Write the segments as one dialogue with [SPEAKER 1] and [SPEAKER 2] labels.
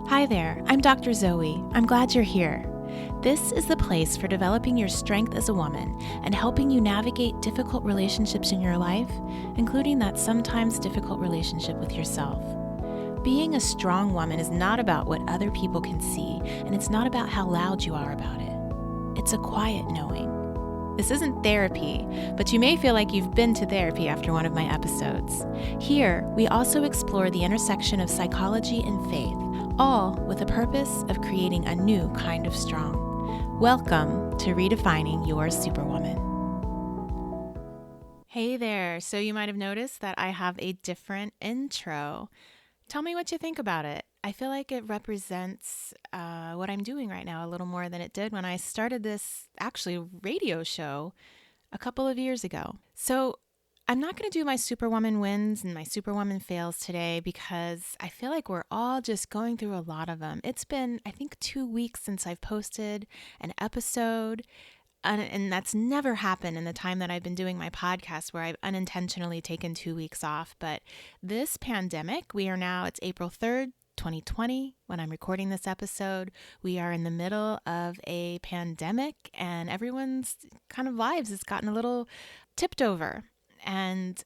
[SPEAKER 1] Hi there, I'm Dr. Zoe. I'm glad you're here. This is the place for developing your strength as a woman and helping you navigate difficult relationships in your life, including that sometimes difficult relationship with yourself. Being a strong woman is not about what other people can see, and it's not about how loud you are about it. It's a quiet knowing. This isn't therapy, but you may feel like you've been to therapy after one of my episodes. Here, we also explore the intersection of psychology and faith, all with the purpose of creating a new kind of strong. Welcome to Redefining Your Superwoman. Hey there, so you might have noticed that I have a different intro. Tell me what you think about it. I feel like it represents what I'm doing right now a little more than it did when I started this radio show a couple of years ago. So I'm not going to do my Superwoman wins and my Superwoman fails today because I feel like we're all just going through a lot of them. It's been, I think, 2 weeks since I've posted an episode. And that's never happened in the time that I've been doing my podcast where I've unintentionally taken 2 weeks off. But this pandemic, it's April 3rd, 2020, when I'm recording this episode. We are in the middle of a pandemic and everyone's kind of lives has gotten a little tipped over. And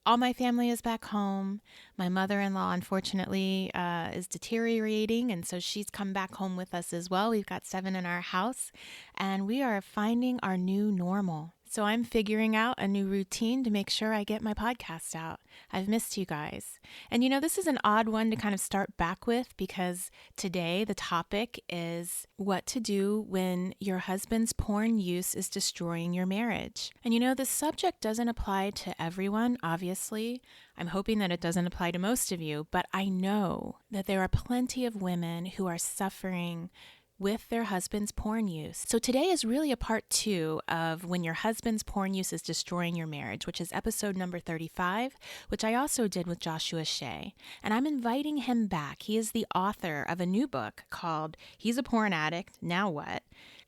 [SPEAKER 1] all my family is back home. My mother-in-law, unfortunately, is deteriorating, and so she's come back home with us as well. We've got 7 in our house, and we are finding our new normal. So I'm figuring out a new routine to make sure I get my podcast out. I've missed you guys. And this is an odd one to kind of start back with because today the topic is what to do when your husband's porn use is destroying your marriage. And this subject doesn't apply to everyone, obviously. I'm hoping that it doesn't apply to most of you, but I know that there are plenty of women who are suffering with their husband's porn use. So today is really a part 2 of when your husband's porn use is destroying your marriage, which is episode number 35, which I also did with Joshua Shea. And I'm inviting him back. He is the author of a new book called He's a Porn Addict, Now What?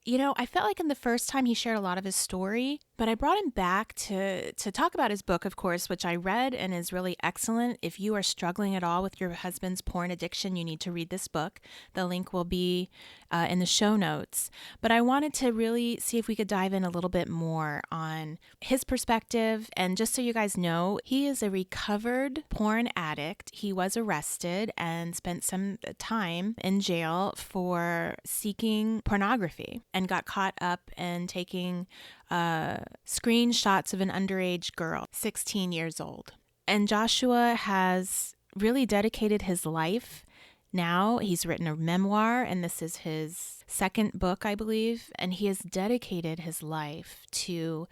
[SPEAKER 1] I felt like in the first time he shared a lot of his story, but I brought him back to talk about his book, of course, which I read and is really excellent. If you are struggling at all with your husband's porn addiction, you need to read this book. The link will be in the show notes. But I wanted to really see if we could dive in a little bit more on his perspective. And just so you guys know, he is a recovered porn addict. He was arrested and spent some time in jail for seeking pornography and got caught up in taking screenshots of an underage girl, 16 years old. And Joshua has really dedicated his life. Now he's written a memoir, and this is his second book, I believe, and he has dedicated his life to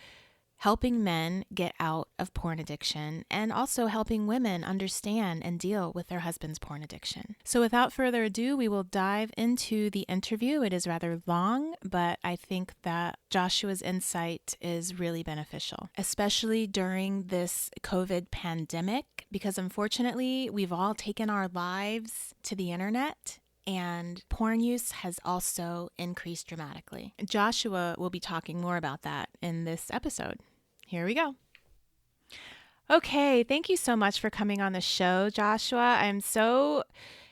[SPEAKER 1] helping men get out of porn addiction and also helping women understand and deal with their husband's porn addiction. So without further ado, we will dive into the interview. It is rather long, but I think that Joshua's insight is really beneficial, especially during this COVID pandemic, because unfortunately, we've all taken our lives to the internet. And porn use has also increased dramatically. Joshua will be talking more about that in this episode. Here we go. Okay, thank you so much for coming on the show, Joshua. I'm so,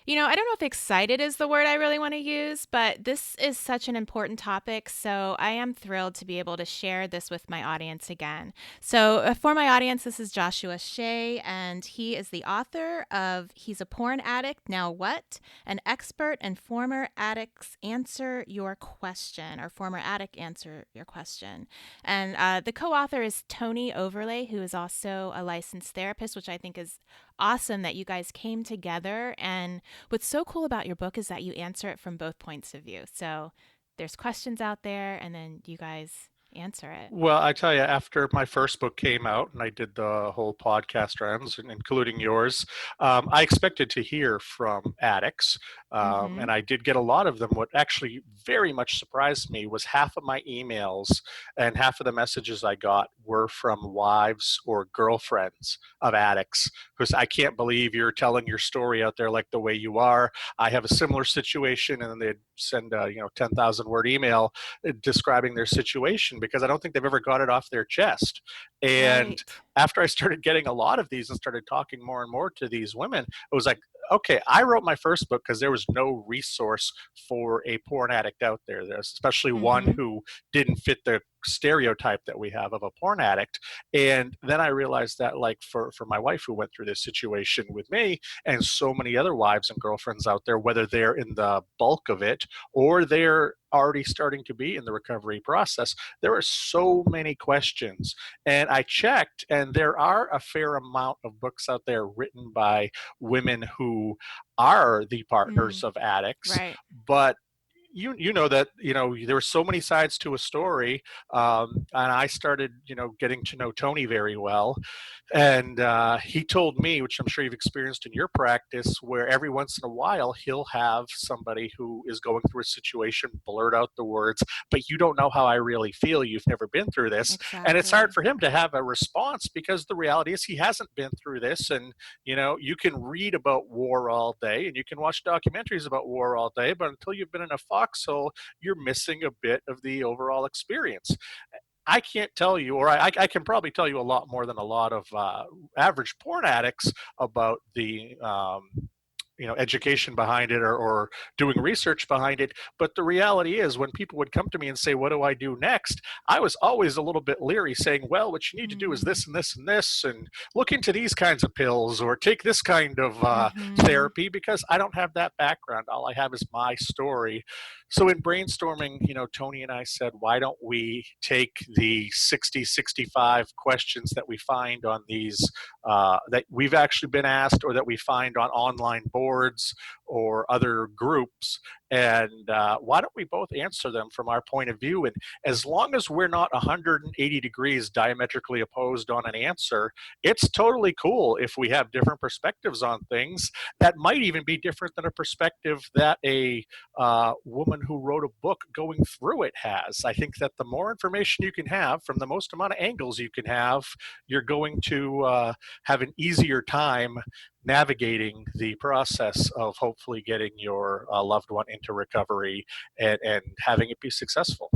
[SPEAKER 1] I don't know if excited is the word I really want to use, but this is such an important topic, so I am thrilled to be able to share this with my audience again. So for my audience, this is Joshua Shea, and he is the author of He's a Porn Addict, Now What? An expert and former addicts answer your question, or former addict answer your question. And the co-author is Tony Overlay, who is also a licensed therapist, which I think is awesome that you guys came together. And what's so cool about your book is that you answer it from both points of view. So there's questions out there, and then you guys answer it.
[SPEAKER 2] Well, I tell you, after my first book came out and I did the whole podcast rounds, including yours, I expected to hear from addicts, and I did get a lot of them. What actually very much surprised me was half of my emails and half of the messages I got were from wives or girlfriends of addicts, because I can't believe you're telling your story out there like the way you are. I have a similar situation, and then they'd send a 10,000 word email describing their situation, because I don't think they've ever got it off their chest. And
[SPEAKER 1] Right.
[SPEAKER 2] after I started getting a lot of these and started talking more and more to these women, it was like, okay, I wrote my first book because there was no resource for a porn addict out there. There's especially one
[SPEAKER 1] Mm-hmm.
[SPEAKER 2] who didn't fit the stereotype that we have of a porn addict. And then I realized that, like, for my wife who went through this situation with me, and so many other wives and girlfriends out there, whether they're in the bulk of it or they're already starting to be in the recovery process, there are so many questions. And I checked, and there are a fair amount of books out there written by women who are the partners
[SPEAKER 1] Mm,
[SPEAKER 2] of addicts,
[SPEAKER 1] right.
[SPEAKER 2] but you know that there were so many sides to a story, and I started getting to know Tony very well, and he told me, which I'm sure you've experienced in your practice, where every once in a while he'll have somebody who is going through a situation blurt out the words, but you don't know how I really feel. You've never been through this. And it's hard
[SPEAKER 1] Exactly.
[SPEAKER 2] for him to have a response because the reality is he hasn't been through this. And, you can read about war all day and you can watch documentaries about war all day, but until you've been in a foxhole, you're missing a bit of the overall experience. I can't tell you, or I can probably tell you a lot more than a lot of average porn addicts about the education behind it, or doing research behind it. But the reality is, when people would come to me and say, what do I do next, I was always a little bit leery, saying, well, what you need to do is
[SPEAKER 1] Mm,
[SPEAKER 2] this and this and this, and look into these kinds of pills or take this kind of
[SPEAKER 1] mm-hmm.
[SPEAKER 2] therapy, because I don't have that background. All I have is my story. So in brainstorming, Tony and I said, why don't we take the 60, 65 questions that we find on these, that we've actually been asked, or that we find on online boards or other groups, and why don't we both answer them from our point of view? And as long as we're not 180 degrees diametrically opposed on an answer, it's totally cool if we have different perspectives on things that might even be different than a perspective that a woman who wrote a book going through it has. I think that the more information you can have from the most amount of angles you can have, you're going to have an easier time navigating the process of hopefully getting your loved one into recovery, and having it be successful.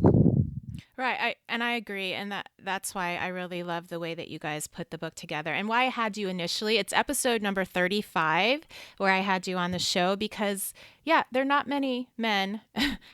[SPEAKER 1] Right. I agree, and that's why I really love the way that you guys put the book together, and why I had you initially. It's episode number 35 where I had you on the show, because yeah, there are not many men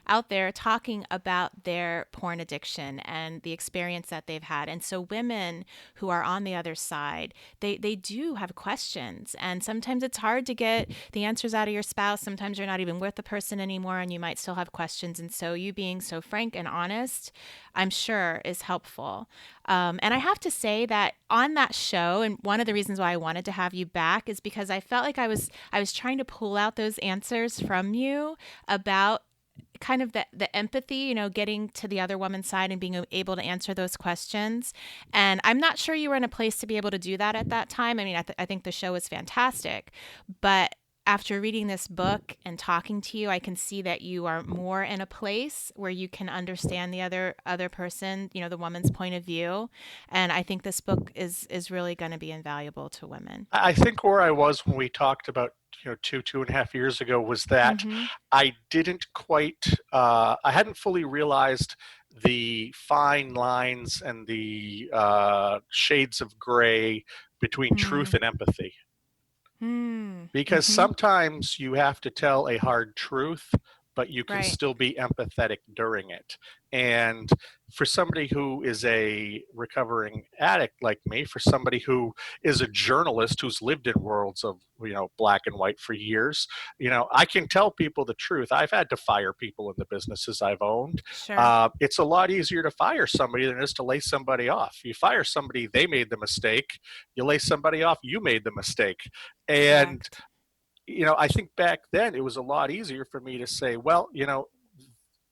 [SPEAKER 1] out there talking about their porn addiction and the experience that they've had. And so women who are on the other side, they do have questions, and sometimes it's hard to get the answers out of your spouse. Sometimes you're not even with the person anymore and you might still have questions. And so you being so frank and honest, I'm sure, is helpful. And I have to say that on that show, and one of the reasons why I wanted to have you back is because I felt like I was trying to pull out those answers from you about kind of the empathy, getting to the other woman's side and being able to answer those questions. And I'm not sure you were in a place to be able to do that at that time. I mean, I think the show was fantastic, but after reading this book and talking to you, I can see that you are more in a place where you can understand the other person, the woman's point of view. And I think this book is really going to be invaluable to women.
[SPEAKER 2] I think where I was when we talked about 2.5 years ago was that
[SPEAKER 1] Mm-hmm.
[SPEAKER 2] I didn't quite I hadn't fully realized the fine lines and the shades of gray between truth
[SPEAKER 1] Mm.
[SPEAKER 2] and empathy,
[SPEAKER 1] Mm.
[SPEAKER 2] because
[SPEAKER 1] Mm-hmm.
[SPEAKER 2] sometimes you have to tell a hard truth, but you can
[SPEAKER 1] Right.
[SPEAKER 2] still be empathetic during it. And for somebody who is a recovering addict like me, for somebody who is a journalist who's lived in worlds of black and white for years, I can tell people the truth. I've had to fire people in the businesses I've owned.
[SPEAKER 1] Sure.
[SPEAKER 2] It's a lot easier to fire somebody than it is to lay somebody off. You fire somebody, they made the mistake. You lay somebody off, you made the mistake. And
[SPEAKER 1] Correct.
[SPEAKER 2] I think back then it was a lot easier for me to say, well,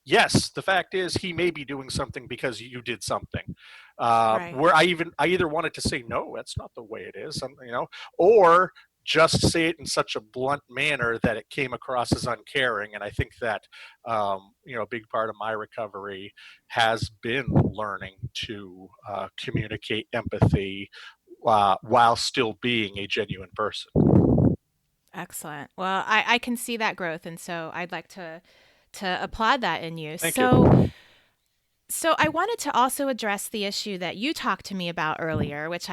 [SPEAKER 2] yes, the fact is he may be doing something because you did something.
[SPEAKER 1] Right.
[SPEAKER 2] Where I either wanted to say, no, that's not the way it is, or just say it in such a blunt manner that it came across as uncaring. And I think that a big part of my recovery has been learning to communicate empathy while still being a genuine person.
[SPEAKER 1] Excellent. Well, I can see that growth, and so I'd like to applaud that in you.
[SPEAKER 2] Thank
[SPEAKER 1] So
[SPEAKER 2] you.
[SPEAKER 1] So I wanted to also address the issue that you talked to me about earlier, which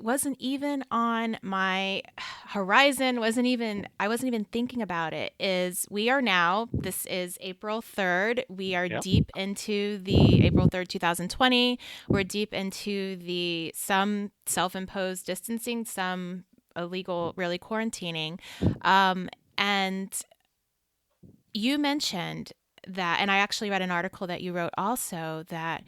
[SPEAKER 1] wasn't even on my horizon, I wasn't even thinking about it. Is we are now, this is April 3rd. We are
[SPEAKER 2] Yep.
[SPEAKER 1] deep into the April 3rd, 2020. We're deep into the some self-imposed distancing, some illegal really quarantining. And you mentioned that, and I actually read an article that you wrote also, that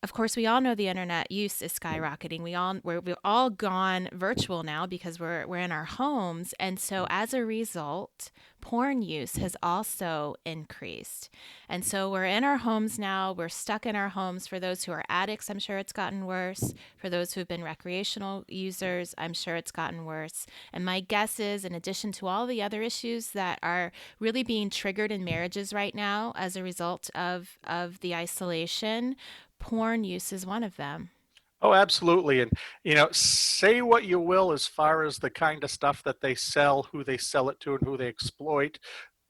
[SPEAKER 1] of course, we all know the internet use is skyrocketing. We've all gone virtual now because we're in our homes, and so as a result, porn use has also increased. And so we're in our homes now. We're stuck in our homes. For those who are addicts, I'm sure it's gotten worse. For those who have been recreational users, I'm sure it's gotten worse. And my guess is, in addition to all the other issues that are really being triggered in marriages right now as a result of the isolation, porn use is one of them.
[SPEAKER 2] Oh, absolutely. And, say what you will as far as the kind of stuff that they sell, who they sell it to, and who they exploit.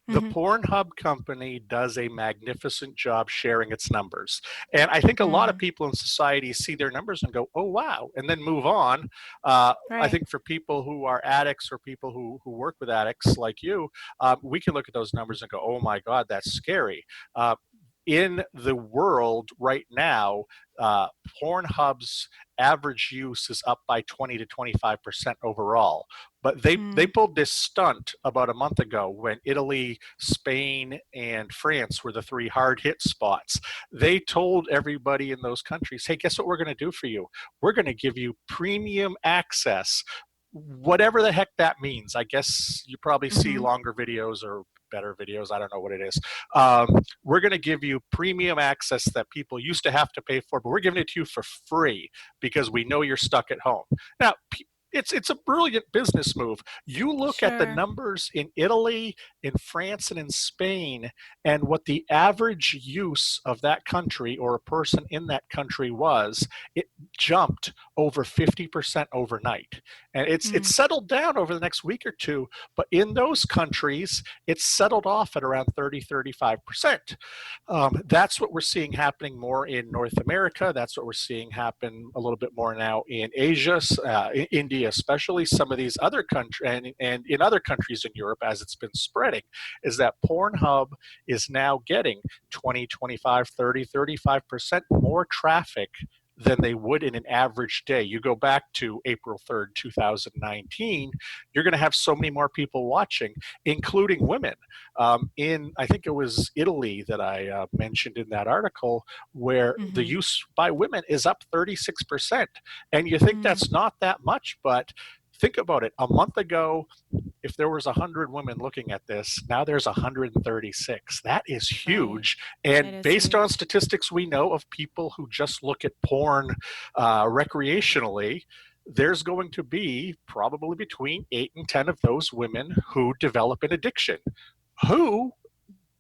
[SPEAKER 2] The
[SPEAKER 1] Mm-hmm.
[SPEAKER 2] Pornhub company does a magnificent job sharing its numbers. And I think a lot of
[SPEAKER 1] Mm,
[SPEAKER 2] people in society see their numbers and go, oh, wow, and then move on. I
[SPEAKER 1] right.
[SPEAKER 2] think for people who are addicts or people who work with addicts like you, we can look at those numbers and go, oh my God, that's scary. Uh, in the world right now, uh, Pornhub's average use is up by 20 to 25% overall. But they
[SPEAKER 1] Mm,
[SPEAKER 2] pulled this stunt about a month ago when Italy, Spain, and France were the three hard hit spots. They told everybody in those countries, hey, guess what we're going to do for you? We're going to give you premium access, whatever the heck that means. I guess you probably see
[SPEAKER 1] mm-hmm.
[SPEAKER 2] longer videos or better videos. I don't know what it is. We're going to give you premium access that people used to have to pay for, but we're giving it to you for free because we know you're stuck at home. Now, it's a brilliant business move. You look at the
[SPEAKER 1] Sure.
[SPEAKER 2] numbers in Italy, in France, and in Spain, and what the average use of that country or a person in that country was. It jumped over 50% overnight, and it's
[SPEAKER 1] Mm,
[SPEAKER 2] settled down over the next week or two. But in those countries, it's settled off at around 30-35%. That's what we're seeing happening more in North America. That's what we're seeing happen a little bit more now in Asia, India, especially some of these other countries, and in other countries in Europe as it's been spreading, is that Pornhub is now getting 20, 25, 30, 35% more traffic than they would in an average day. You go back to April 3rd, 2019, you're going to have so many more people watching, including women. I think it was Italy that I mentioned in that article, where the
[SPEAKER 1] mm-hmm.
[SPEAKER 2] use by women is up 36%. And you think
[SPEAKER 1] Mm,
[SPEAKER 2] that's not that much, but think about it. A month ago, if there was 100 women looking at this, now there's 136. That is
[SPEAKER 1] right.
[SPEAKER 2] huge.
[SPEAKER 1] It
[SPEAKER 2] And
[SPEAKER 1] is
[SPEAKER 2] based on
[SPEAKER 1] huge.
[SPEAKER 2] statistics we know of people who just look at porn recreationally, there's going to be probably between 8 and 10 of those women who develop an addiction, who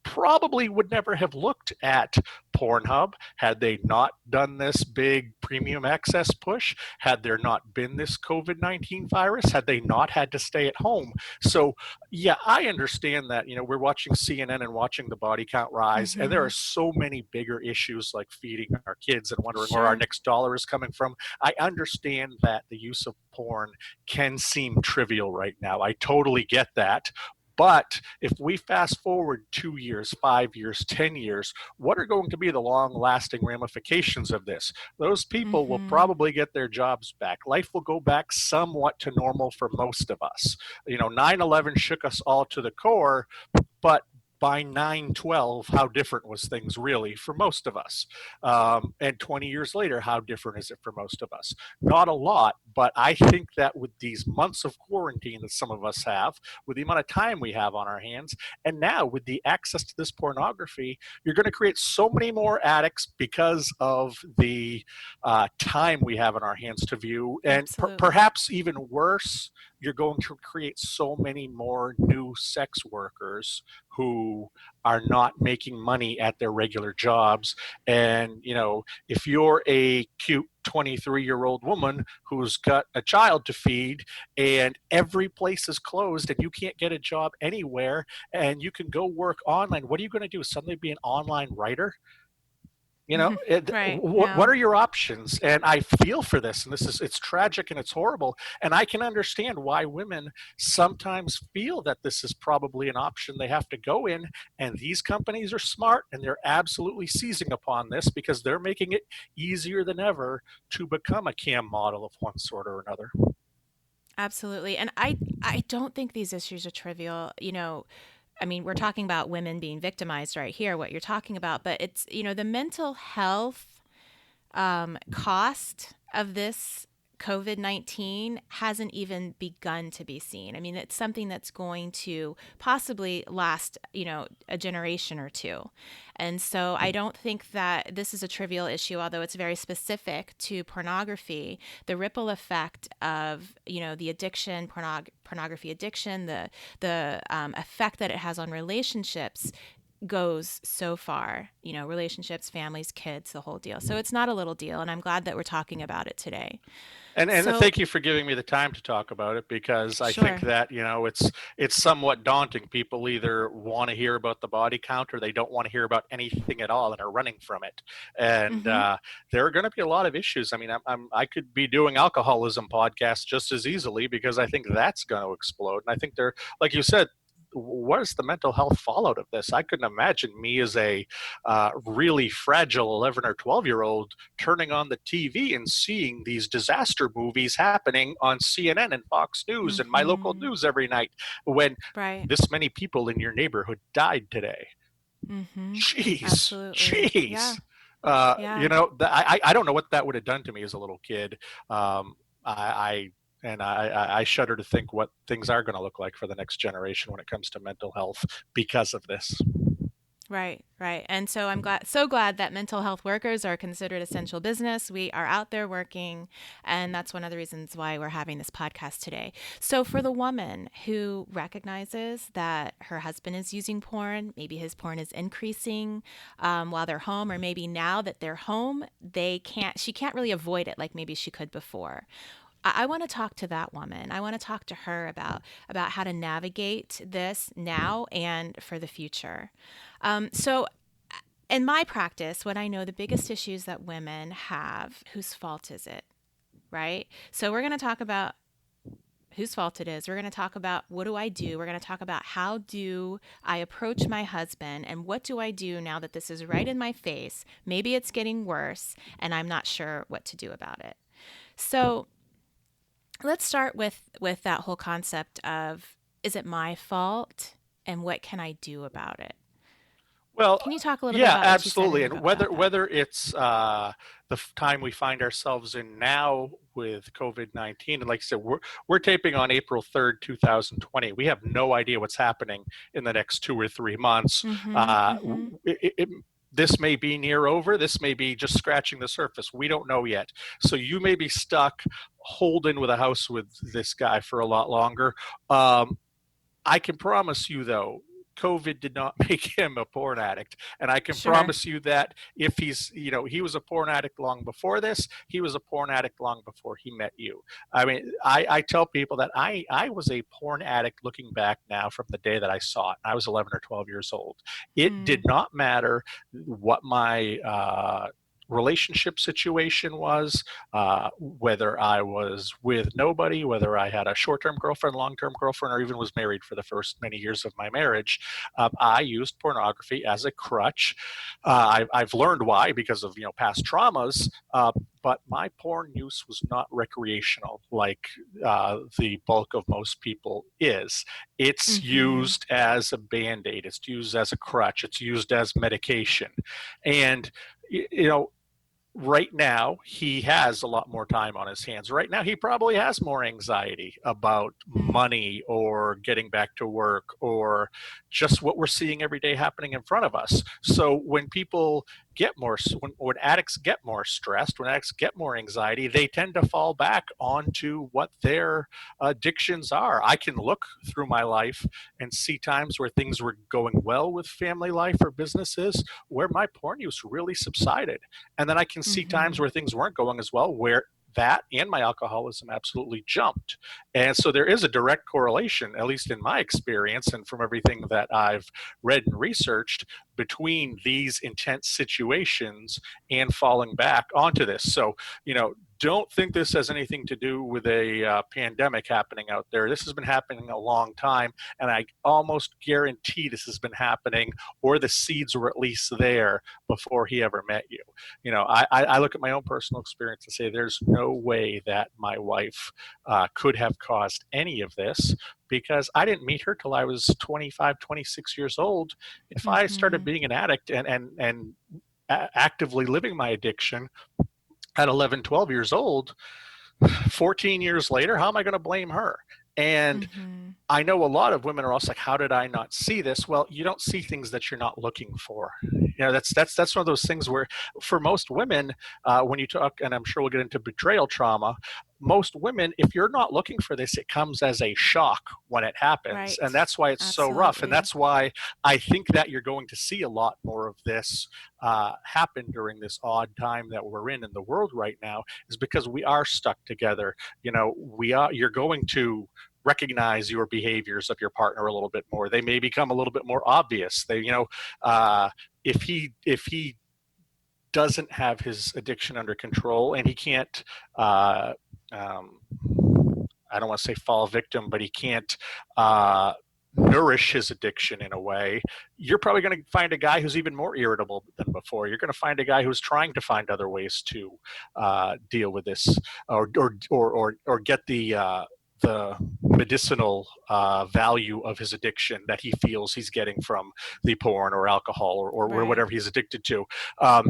[SPEAKER 2] probably would never have looked at Pornhub had they not done this big premium access push, had there not been this COVID 19 virus, had they not had to stay at home. So, yeah, I understand that, we're watching CNN and watching the body count rise, and there are
[SPEAKER 1] Mm-hmm.
[SPEAKER 2] so many bigger issues like feeding our kids and wondering where our
[SPEAKER 1] Sure.
[SPEAKER 2] next dollar is coming from. I understand that the use of porn can seem trivial right now. I totally get that. But if we fast forward 2 years, 5 years, 10 years, what are going to be the long lasting ramifications of this? Those people will
[SPEAKER 1] Mm-hmm.
[SPEAKER 2] probably get their jobs back. Life will go back somewhat to normal for most of us. 9/11 shook us all to the core, but by 9/12, how different was things really for most of us? And 20 years later, how different is it for most of us? Not a lot, but I think that with these months of quarantine that some of us have, with the amount of time we have on our hands, and now with the access to this pornography, you're going to create so many more addicts because of the time we have in our hands to view. And
[SPEAKER 1] Absolutely.
[SPEAKER 2] perhaps even worse, you're going to create so many more new sex workers who are not making money at their regular jobs. And, if you're a cute 23-year-old woman who's got a child to feed and every place is closed and you can't get a job anywhere and you can go work online, what are you going to do? Suddenly be an online writer?
[SPEAKER 1] Right.
[SPEAKER 2] What
[SPEAKER 1] No.
[SPEAKER 2] are your options? And I feel for this, and it's tragic and it's horrible. And I can understand why women sometimes feel that this is probably an option they have to go in. And these companies are smart, and they're absolutely seizing upon this because they're making it easier than ever to become a cam model of one sort or another.
[SPEAKER 1] Absolutely. And I don't think these issues are trivial. I mean, we're talking about women being victimized right here, what you're talking about, but it's, the mental health cost of this COVID-19 hasn't even begun to be seen. I mean, it's something that's going to possibly last, a generation or two. And so I don't think that this is a trivial issue, although it's very specific to pornography. The ripple effect of, the addiction, pornography addiction, the effect that it has on relationships goes so far, relationships, families, kids, the whole deal. So it's not a little deal. And I'm glad that we're talking about it today.
[SPEAKER 2] And
[SPEAKER 1] So,
[SPEAKER 2] thank you for giving me the time to talk about it, because I think
[SPEAKER 1] sure.
[SPEAKER 2] that it's somewhat daunting. People either want to hear about the body count or they don't want to hear about anything at all and are running from it. And
[SPEAKER 1] Mm-hmm.
[SPEAKER 2] there are going to be a lot of issues. I mean, I could be doing alcoholism podcasts just as easily, because I think that's going to explode. And I think they're, like you said, what is the mental health fallout of this? I couldn't imagine me as a really fragile 11 or 12-year-old turning on the TV and seeing these disaster movies happening on CNN and Fox News and my local
[SPEAKER 1] Mm-hmm.
[SPEAKER 2] news every night when
[SPEAKER 1] Right.
[SPEAKER 2] this many people in your neighborhood died today.
[SPEAKER 1] Mm-hmm.
[SPEAKER 2] Jeez,
[SPEAKER 1] Absolutely. Yeah.
[SPEAKER 2] jeez.
[SPEAKER 1] Yeah.
[SPEAKER 2] I don't know what that would have done to me as a little kid. I I shudder to think what things are going to look like for the next generation when it comes to mental health because of this.
[SPEAKER 1] Right, right. And so so glad that mental health workers are considered essential business. We are out there working, and that's one of the reasons why we're having this podcast today. So for the woman who recognizes that her husband is using porn, maybe his porn is increasing while they're home, or maybe now that they're home, she can't really avoid it like maybe she could before. I want to talk to that woman. I want to talk to her about how to navigate this now and for the future. So, in my practice, what I know the biggest issues that women have, whose fault is it, right? So, we're going to talk about whose fault it is. We're going to talk about what do I do? We're going to talk about how do I approach my husband and what do I do now that this is right in my face? Maybe it's getting worse and I'm not sure what to do about it. So, let's start with that whole concept of is it my fault and what can I do about it?
[SPEAKER 2] Well,
[SPEAKER 1] Can you talk a little bit
[SPEAKER 2] yeah,
[SPEAKER 1] about what you said
[SPEAKER 2] absolutely.
[SPEAKER 1] in
[SPEAKER 2] And
[SPEAKER 1] about that?
[SPEAKER 2] whether it's time we find ourselves in now with COVID-19, and like I said, we're taping on April 3rd, 2020. We have no idea what's happening in the next 2 or 3 months.
[SPEAKER 1] Mm-hmm.
[SPEAKER 2] Uh,
[SPEAKER 1] Mm-hmm.
[SPEAKER 2] this may be near over. This may be just scratching the surface. We don't know yet. So you may be stuck holding with a house with this guy for a lot longer. Um, I can promise you, though, COVID did not make him a porn addict. And I can
[SPEAKER 1] Sure.
[SPEAKER 2] promise you that if he was a porn addict long before this, he was a porn addict long before he met you. I mean, I tell people that I was a porn addict looking back now from the day that I saw it. I was 11 or 12 years old. It did
[SPEAKER 1] Mm.
[SPEAKER 2] not matter what my relationship situation was, whether I was with nobody, whether I had a short term girlfriend, long term girlfriend, or even was married for the first many years of my marriage. I used pornography as a crutch. I've learned why because of past traumas. But my porn use was not recreational like the bulk of most people is. It's
[SPEAKER 1] Mm-hmm.
[SPEAKER 2] used as a band aid. It's used as a crutch. It's used as medication, and you know right now he has a lot more time on his hands. Right now he probably has more anxiety about
[SPEAKER 1] Mm.
[SPEAKER 2] money or getting back to work or just what we're seeing every day happening in front of us. So when people get more when addicts get more stressed, when addicts get more anxiety, they tend to fall back onto what their addictions are. I can look through my life and see times where things were going well with family life or businesses where my porn use really subsided, and then I can see times
[SPEAKER 1] Mm-hmm.
[SPEAKER 2] where things weren't going as well, where that and my alcoholism absolutely jumped. And so there is a direct correlation, at least in my experience and from everything that I've read and researched, between these intense situations and falling back onto this. So, don't think this has anything to do with a pandemic happening out there. This has been happening a long time, and I almost guarantee this has been happening, or the seeds were at least there before he ever met you. I look at my own personal experience and say there's no way that my wife could have caused any of this, because I didn't meet her till I was 25, 26 years old. If I started
[SPEAKER 1] Mm-hmm.
[SPEAKER 2] being an addict and actively living my addiction at 11, 12 years old, 14 years later, how am I going to blame her? And
[SPEAKER 1] Mm-hmm.
[SPEAKER 2] I know a lot of women are also like, how did I not see this? Well, you don't see things that you're not looking for. That's one of those things where, for most women, when you talk, and I'm sure we'll get into betrayal trauma, most women, if you're not looking for this, it comes as a shock when it happens, and
[SPEAKER 1] Right.
[SPEAKER 2] that's why it's so rough. And
[SPEAKER 1] Absolutely.
[SPEAKER 2] that's why I think that you're going to see a lot more of this happen during this odd time that we're in the world right now, is because we are stuck together. We are. You're going to recognize your behaviors of your partner a little bit more. They may become a little bit more obvious. If he doesn't have his addiction under control, and he can't, uh, um, I don't want to say fall victim, but he can't nourish his addiction in a way, you're probably going to find a guy who's even more irritable than before. You're going to find a guy who's trying to find other ways to deal with this, or get the medicinal value of his addiction that he feels he's getting from the porn or alcohol, or
[SPEAKER 1] Right.
[SPEAKER 2] whatever he's addicted to. Um,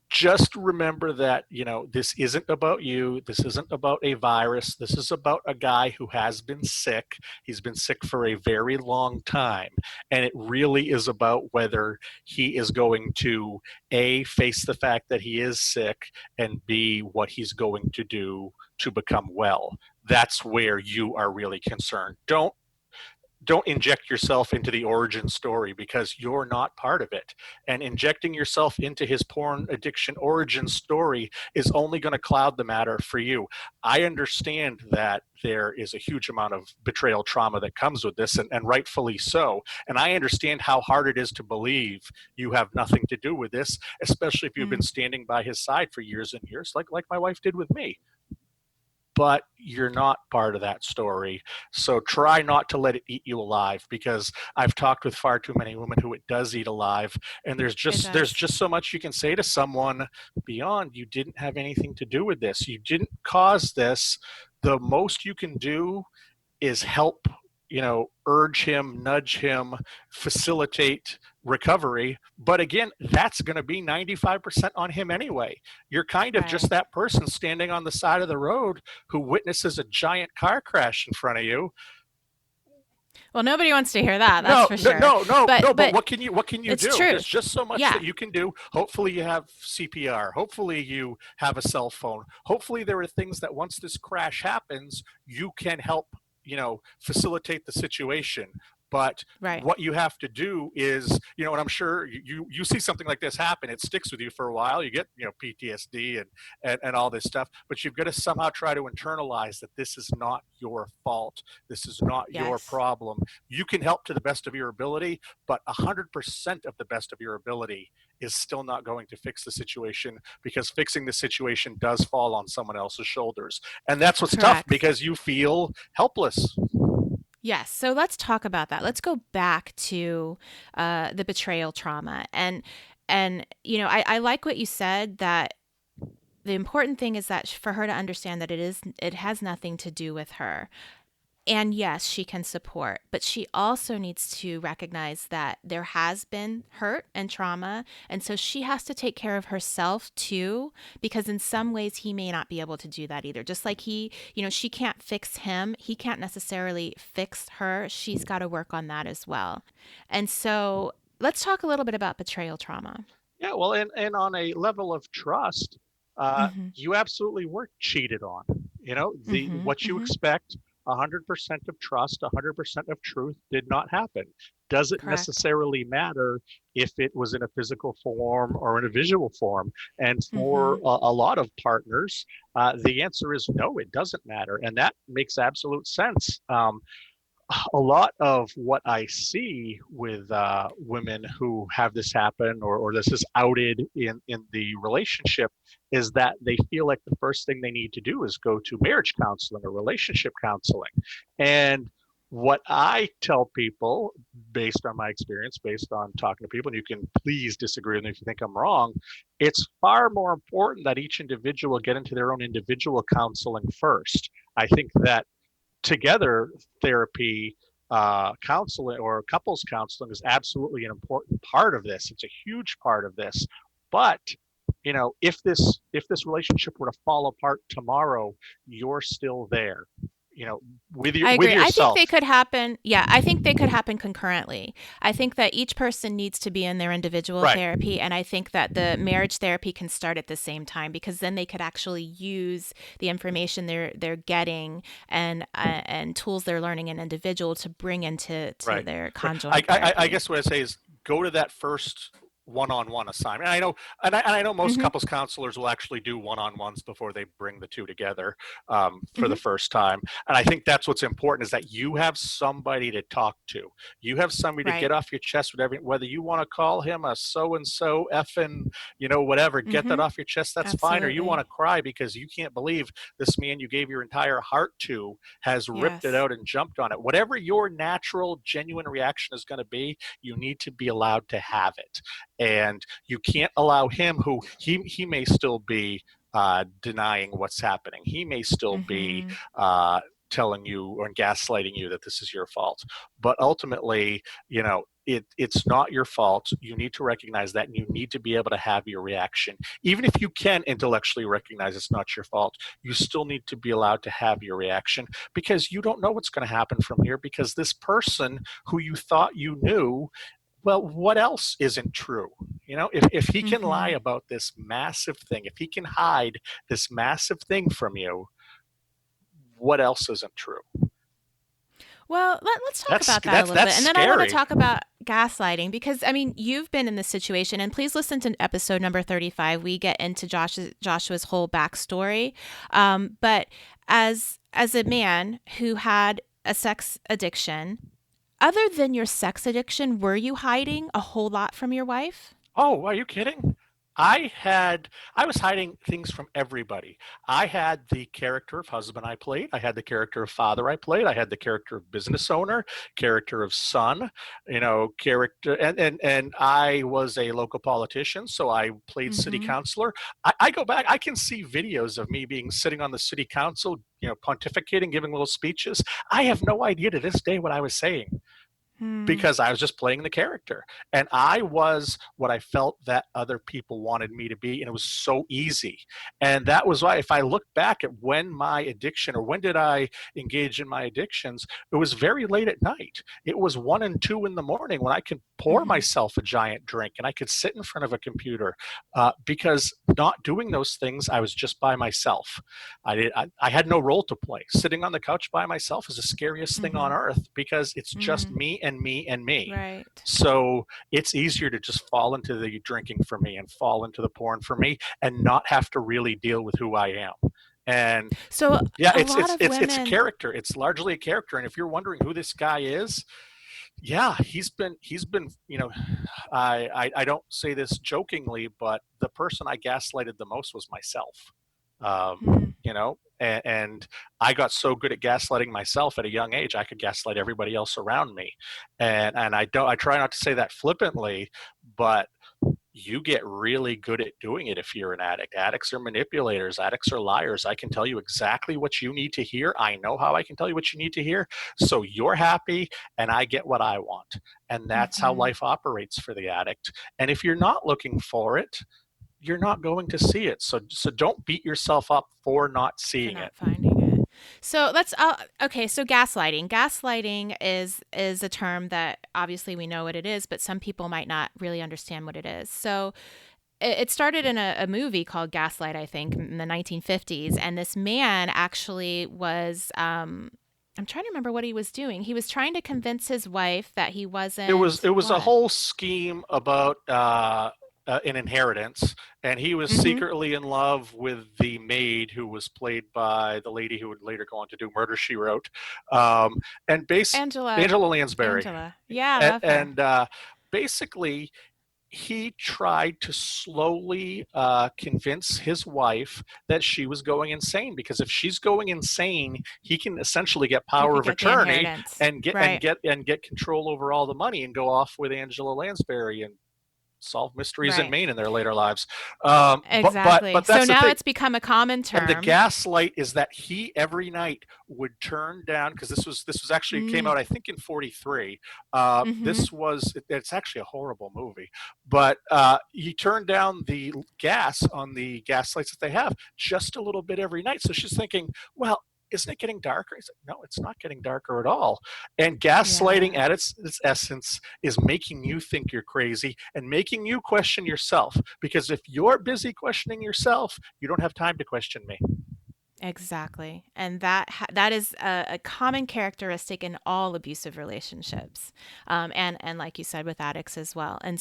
[SPEAKER 2] just remember that, this isn't about you. This isn't about a virus. This is about a guy who has been sick. He's been sick for a very long time, and it really is about whether he is going to, A, face the fact that he is sick, and B, what he's going to do to become well. That's where you are really concerned. Don't inject yourself into the origin story, because you're not part of it. And injecting yourself into his porn addiction origin story is only going to cloud the matter for you. I understand that there is a huge amount of betrayal trauma that comes with this, and rightfully so. And I understand how hard it is to believe you have nothing to do with this, especially if you've been
[SPEAKER 1] Mm.
[SPEAKER 2] standing by his side for years and years, like my wife did with me. But you're not part of that story. So try not to let it eat you alive, because I've talked with far too many women who it does eat alive, and there's
[SPEAKER 1] It
[SPEAKER 2] just there's
[SPEAKER 1] does.
[SPEAKER 2] just so much you can say to someone beyond, you didn't have anything to do with this. You didn't cause this. The most you can do is help, urge him, nudge him, facilitate recovery. But again, that's going to be 95% on him anyway. You're kind of just
[SPEAKER 1] Right.
[SPEAKER 2] that person standing on the side of the road who witnesses a giant car crash in front of you.
[SPEAKER 1] Well, nobody wants to hear that. That's
[SPEAKER 2] No,
[SPEAKER 1] for
[SPEAKER 2] no,
[SPEAKER 1] sure.
[SPEAKER 2] no, no,
[SPEAKER 1] But
[SPEAKER 2] no. But
[SPEAKER 1] but
[SPEAKER 2] what can you
[SPEAKER 1] it's
[SPEAKER 2] do? There's
[SPEAKER 1] truth.
[SPEAKER 2] just so much that
[SPEAKER 1] Yeah.
[SPEAKER 2] you can do. Hopefully, you have CPR. Hopefully, you have a cell phone. Hopefully, there are things that once this crash happens, you can help. Facilitate the situation. But
[SPEAKER 1] Right.
[SPEAKER 2] what you have to do is, and I'm sure you see something like this happen, it sticks with you for a while. You get, PTSD and all this stuff. But you've got to somehow try to internalize that this is not your fault. This is not your
[SPEAKER 1] Yes.
[SPEAKER 2] problem. You can help to the best of your ability, but 100% of the best of your ability is still not going to fix the situation, because fixing the situation does fall on someone else's shoulders. And that's what's tough,
[SPEAKER 1] Correct.
[SPEAKER 2] because you feel helpless.
[SPEAKER 1] Yes. So let's talk about that. Let's go back to the betrayal trauma. And I like what you said, that the important thing is that for her to understand that it has nothing to do with her. And yes, she can support, but she also needs to recognize that there has been hurt and trauma. And so she has to take care of herself too, because in some ways he may not be able to do that either. Just like she can't fix him, he can't necessarily fix her. She's got to work on that as well. And so let's talk a little bit about betrayal trauma.
[SPEAKER 2] Yeah, well, and on a level of trust,
[SPEAKER 1] Mm hmm.
[SPEAKER 2] you absolutely were cheated on.
[SPEAKER 1] Mm
[SPEAKER 2] The
[SPEAKER 1] hmm.
[SPEAKER 2] what
[SPEAKER 1] Mm
[SPEAKER 2] you
[SPEAKER 1] hmm.
[SPEAKER 2] expect 100% of trust, 100% of truth did not happen. Does it
[SPEAKER 1] Correct.
[SPEAKER 2] necessarily matter if it was in a physical form or in a visual form? And for
[SPEAKER 1] Mm-hmm.
[SPEAKER 2] a lot of partners, the answer is no, it doesn't matter. And that makes absolute sense. A lot of what I see with women who have this happen, or this is outed in the relationship, is that they feel like the first thing they need to do is go to marriage counseling or relationship counseling. And what I tell people, based on my experience, based on talking to people, and you can please disagree with me if you think I'm wrong, it's far more important that each individual get into their own individual counseling first. I think that together therapy, counseling or couples counseling is absolutely an important part of this. It's a huge part of this. But if this relationship were to fall apart tomorrow, you're still there. You know,
[SPEAKER 1] I
[SPEAKER 2] with
[SPEAKER 1] agree. I think
[SPEAKER 2] yourself.
[SPEAKER 1] they could happen. Yeah, I think they could happen concurrently. I think that each person needs to be in their individual
[SPEAKER 2] Right.
[SPEAKER 1] therapy. And I think that the marriage therapy can start at the same time because then they could actually use the information they're getting and tools they're learning in individual to bring into
[SPEAKER 2] Right.
[SPEAKER 1] their
[SPEAKER 2] Right. I,
[SPEAKER 1] conjoint
[SPEAKER 2] I, I
[SPEAKER 1] therapy.
[SPEAKER 2] guess what I say is go to that first one-on-one assignment. And I know most
[SPEAKER 1] Mm-hmm.
[SPEAKER 2] couples counselors will actually do one-on-ones before they bring the two together for
[SPEAKER 1] Mm-hmm.
[SPEAKER 2] the first time. And I think that's what's important is that you have somebody to talk to. You have somebody to
[SPEAKER 1] Right.
[SPEAKER 2] get off your chest, whether you want to call him a so and so effing, whatever, get
[SPEAKER 1] Mm-hmm.
[SPEAKER 2] that off your chest. That's fine. Or you want
[SPEAKER 1] Absolutely.
[SPEAKER 2] to cry because you can't believe this man you gave your entire heart to has ripped it
[SPEAKER 1] Yes.
[SPEAKER 2] out and jumped on it. Whatever your natural, genuine reaction is going to be, you need to be allowed to have it. And you can't allow him, who he may still be denying what's happening. He may still be
[SPEAKER 1] Mm-hmm.
[SPEAKER 2] telling you or gaslighting you that this is your fault. But ultimately, it's not your fault. You need to recognize that, and you need to be able to have your reaction. Even if you can intellectually recognize it's not your fault, you still need to be allowed to have your reaction because you don't know what's going to happen from here because this person who you thought you knew, well, what else isn't true? If he can lie
[SPEAKER 1] Mm-hmm.
[SPEAKER 2] about this massive thing, if he can hide this massive thing from you, what else isn't true?
[SPEAKER 1] Well, let's talk
[SPEAKER 2] That's
[SPEAKER 1] about that a
[SPEAKER 2] that's
[SPEAKER 1] little
[SPEAKER 2] that's
[SPEAKER 1] bit. And then I want to
[SPEAKER 2] scary.
[SPEAKER 1] talk about gaslighting because, I mean, you've been in this situation. And please listen to episode number 35. We get into Joshua's whole backstory. But as a man who had a sex addiction, other than your sex addiction, were you hiding a whole lot from your wife?
[SPEAKER 2] Oh, are you kidding? I was hiding things from everybody. I had the character of husband I played. I had the character of father I played. I had the character of business owner, character of son, character, and I was a local politician, so I played city
[SPEAKER 1] Mm-hmm.
[SPEAKER 2] councilor. I go back. I can see videos of me being sitting on the city council, pontificating, giving little speeches. I have no idea to this day what I was saying
[SPEAKER 1] Hmm.
[SPEAKER 2] because I was just playing the character. And I was what I felt that other people wanted me to be. And it was so easy. And that was why, if I look back at when my addiction, or when did I engage in my addictions, it was very late at night. It was 1 and 2 in the morning when I could pour
[SPEAKER 1] Mm-hmm.
[SPEAKER 2] myself a giant drink and I could sit in front of a computer because not doing those things, I was just by myself. I had no role to play. Sitting on the couch by myself is the scariest thing on
[SPEAKER 1] Mm-hmm.
[SPEAKER 2] earth because it's just
[SPEAKER 1] Mm.
[SPEAKER 2] me and me and me.
[SPEAKER 1] Right.
[SPEAKER 2] So it's easier to just fall into the drinking for me and fall into the porn for me and not have to really deal with who I am. And
[SPEAKER 1] So
[SPEAKER 2] yeah,
[SPEAKER 1] a
[SPEAKER 2] it's
[SPEAKER 1] lot
[SPEAKER 2] it's
[SPEAKER 1] of
[SPEAKER 2] it's it's a
[SPEAKER 1] women.
[SPEAKER 2] character. It's largely a character. And if you're wondering who this guy is, yeah, he's been. I don't say this jokingly, but the person I gaslighted the most was myself.
[SPEAKER 1] Hmm.
[SPEAKER 2] And I got so good at gaslighting myself at a young age, I could gaslight everybody else around me. And I try not to say that flippantly, but you get really good at doing it if you're an addict. Addicts are manipulators, addicts are liars. I can tell you exactly what you need to hear. I know how I can tell you what you need to hear. So you're happy and I get what I want. And that's how
[SPEAKER 1] Mm-hmm.
[SPEAKER 2] life operates for the addict. And if you're not looking for it, you're not going to see it. So don't beat yourself up for not
[SPEAKER 1] For
[SPEAKER 2] seeing it.
[SPEAKER 1] not finding it. So let's okay, so gaslighting. Gaslighting is a term that obviously we know what it is, but some people might not really understand what it is. So it started in a movie called Gaslight, I think, in the 1950s, and this man actually was I'm trying to remember what he was doing. He was trying to convince his wife that he
[SPEAKER 2] it was
[SPEAKER 1] wasn't
[SPEAKER 2] it was a
[SPEAKER 1] what?
[SPEAKER 2] whole scheme about an inheritance, and he was
[SPEAKER 1] Mm-hmm.
[SPEAKER 2] secretly in love with the maid who was played by the lady who would later go on to do Murder She Wrote, um, and base
[SPEAKER 1] Angela.
[SPEAKER 2] Angela Lansbury,
[SPEAKER 1] Angela. Yeah, I
[SPEAKER 2] and,
[SPEAKER 1] love her.
[SPEAKER 2] and basically he tried to slowly convince his wife that she was going insane, because if she's going insane, he can essentially get
[SPEAKER 1] He
[SPEAKER 2] power
[SPEAKER 1] could
[SPEAKER 2] of
[SPEAKER 1] get the
[SPEAKER 2] attorney
[SPEAKER 1] inheritance.
[SPEAKER 2] and get and
[SPEAKER 1] Right.
[SPEAKER 2] get and get control over all the money and go off with Angela Lansbury and solve mysteries in
[SPEAKER 1] Right.
[SPEAKER 2] Maine in their later lives.
[SPEAKER 1] Exactly.
[SPEAKER 2] But
[SPEAKER 1] So
[SPEAKER 2] that's the
[SPEAKER 1] now
[SPEAKER 2] thing.
[SPEAKER 1] it's become a common
[SPEAKER 2] And the
[SPEAKER 1] term.
[SPEAKER 2] gaslight is that he every night would turn down, because this was actually, it came
[SPEAKER 1] Mm.
[SPEAKER 2] out I think in 43.
[SPEAKER 1] Mm-hmm.
[SPEAKER 2] This was it's actually a horrible movie, but he turned down the gas on the gas lights that they have just a little bit every night. So she's thinking, well, isn't it getting darker? He's like, no, it's not getting darker at all. And gaslighting
[SPEAKER 1] Yeah.
[SPEAKER 2] at its essence is making you think you're crazy and making you question yourself. Because if you're busy questioning yourself, you don't have time to question me.
[SPEAKER 1] Exactly. And that is a common characteristic in all abusive relationships. And like you said, with addicts as well. And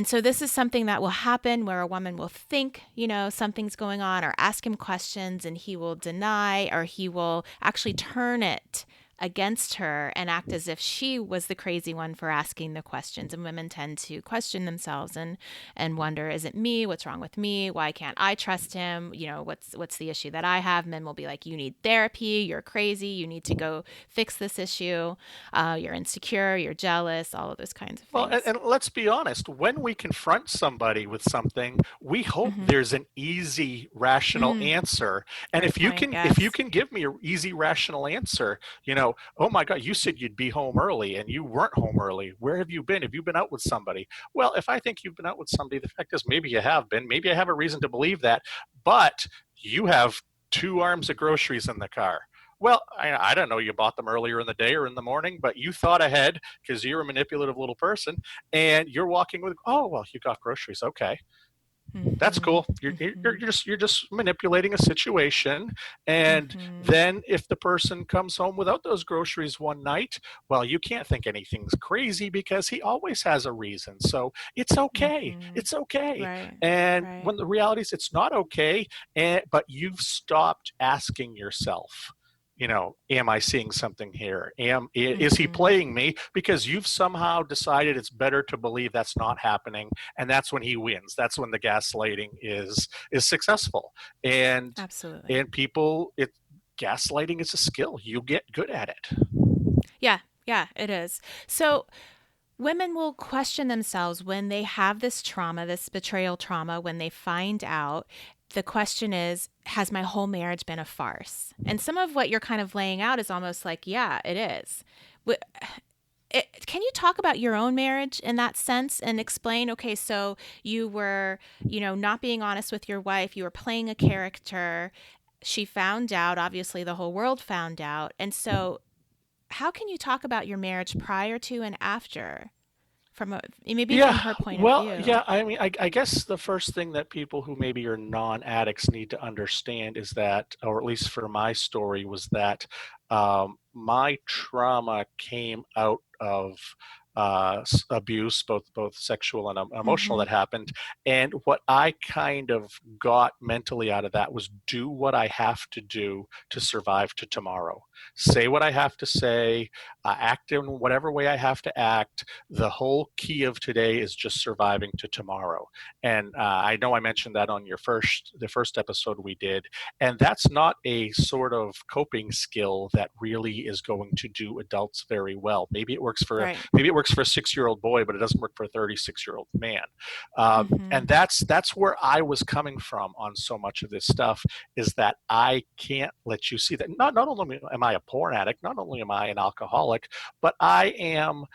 [SPEAKER 1] so this is something that will happen where a woman will think, something's going on or ask him questions and he will deny or he will actually turn it against her and act as if she was the crazy one for asking the questions. And women tend to question themselves and wonder, is it me? What's wrong with me? Why can't I trust him? What's the issue that I have? Men will be like, you need therapy, you're crazy, you need to go fix this issue. You're insecure, you're jealous, all of those kinds of
[SPEAKER 2] Well,
[SPEAKER 1] things.
[SPEAKER 2] and let's be honest, when we confront somebody with something, we hope
[SPEAKER 1] Mm-hmm.
[SPEAKER 2] there's an easy, rational answer. And
[SPEAKER 1] Great
[SPEAKER 2] if you
[SPEAKER 1] point.
[SPEAKER 2] can if you
[SPEAKER 1] Yes.
[SPEAKER 2] can give me an easy, rational answer, oh my God, you said you'd be home early and you weren't home early. Where have you been? Have you been out with somebody? Well, if I think you've been out with somebody, the fact is maybe you have been. Maybe I have a reason to believe that, but you have 2 arms of groceries in the car. Well, I don't know, you bought them earlier in the day or in the morning, but you thought ahead because you're a manipulative little person, and you're walking with, oh, well, you got groceries. Okay. That's
[SPEAKER 1] Mm-hmm.
[SPEAKER 2] cool.
[SPEAKER 1] Mm-hmm.
[SPEAKER 2] You're just manipulating a situation, and
[SPEAKER 1] Mm-hmm.
[SPEAKER 2] then if the person comes home without those groceries one night, well, you can't think anything's crazy because he always has a reason. So it's okay.
[SPEAKER 1] Mm-hmm.
[SPEAKER 2] It's okay.
[SPEAKER 1] Right.
[SPEAKER 2] And
[SPEAKER 1] Right.
[SPEAKER 2] when the reality is it's not okay, but you've stopped asking yourself, am I seeing something here? Is he
[SPEAKER 1] Mm-hmm.
[SPEAKER 2] playing me? Because you've somehow decided it's better to believe that's not happening, and that's when he wins. That's when the gaslighting is successful. And
[SPEAKER 1] Absolutely.
[SPEAKER 2] and people, it gaslighting is a skill. You get good at it.
[SPEAKER 1] Yeah. Yeah, it is. So women will question themselves when they have this trauma, this betrayal trauma, when they find out. The question is, has my whole marriage been a farce? And some of what you're kind of laying out is almost like, yeah, it is. Can you talk about your own marriage in that sense and explain, okay, so you were, not being honest with your wife, you were playing a character. She found out, obviously, the whole world found out. And so, how can you talk about your marriage prior to and after? Maybe from
[SPEAKER 2] Yeah,
[SPEAKER 1] her point of
[SPEAKER 2] well,
[SPEAKER 1] view.
[SPEAKER 2] yeah. I mean, I guess the first thing that people who maybe are non-addicts need to understand is that, or at least for my story, was that my trauma came out of abuse, both sexual and emotional,
[SPEAKER 1] Mm-hmm.
[SPEAKER 2] that happened. And what I kind of got mentally out of that was do what I have to do to survive to tomorrow. Say what I have to say, act in whatever way I have to act. The whole key of today is just surviving to tomorrow. And I know I mentioned that on the first episode we did, and that's not a sort of coping skill that really is going to do adults very well.
[SPEAKER 1] Right.
[SPEAKER 2] Maybe it works for a 6-year old boy, but it doesn't work for a 36-year-old man.
[SPEAKER 1] Mm-hmm.
[SPEAKER 2] And that's where I was coming from on so much of this stuff, is that I can't let you see that. Not only am I a porn addict, not only am I an alcoholic, but I am,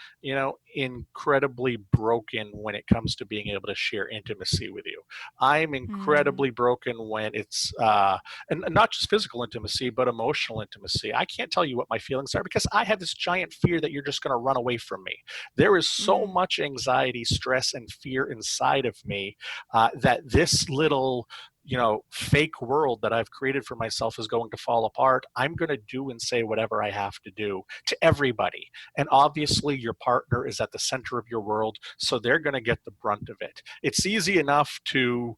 [SPEAKER 2] incredibly broken when it comes to being able to share intimacy with you. I'm
[SPEAKER 1] Mm.
[SPEAKER 2] incredibly broken when it's, and not just physical intimacy, but emotional intimacy. I can't tell you what my feelings are because I have this giant fear that you're just going to run away from me. There is so
[SPEAKER 1] Mm.
[SPEAKER 2] much anxiety, stress, and fear inside of me that this little fake world that I've created for myself is going to fall apart. I'm going to do and say whatever I have to do to everybody. And obviously, your partner is at the center of your world, so they're going to get the brunt of it. It's easy enough to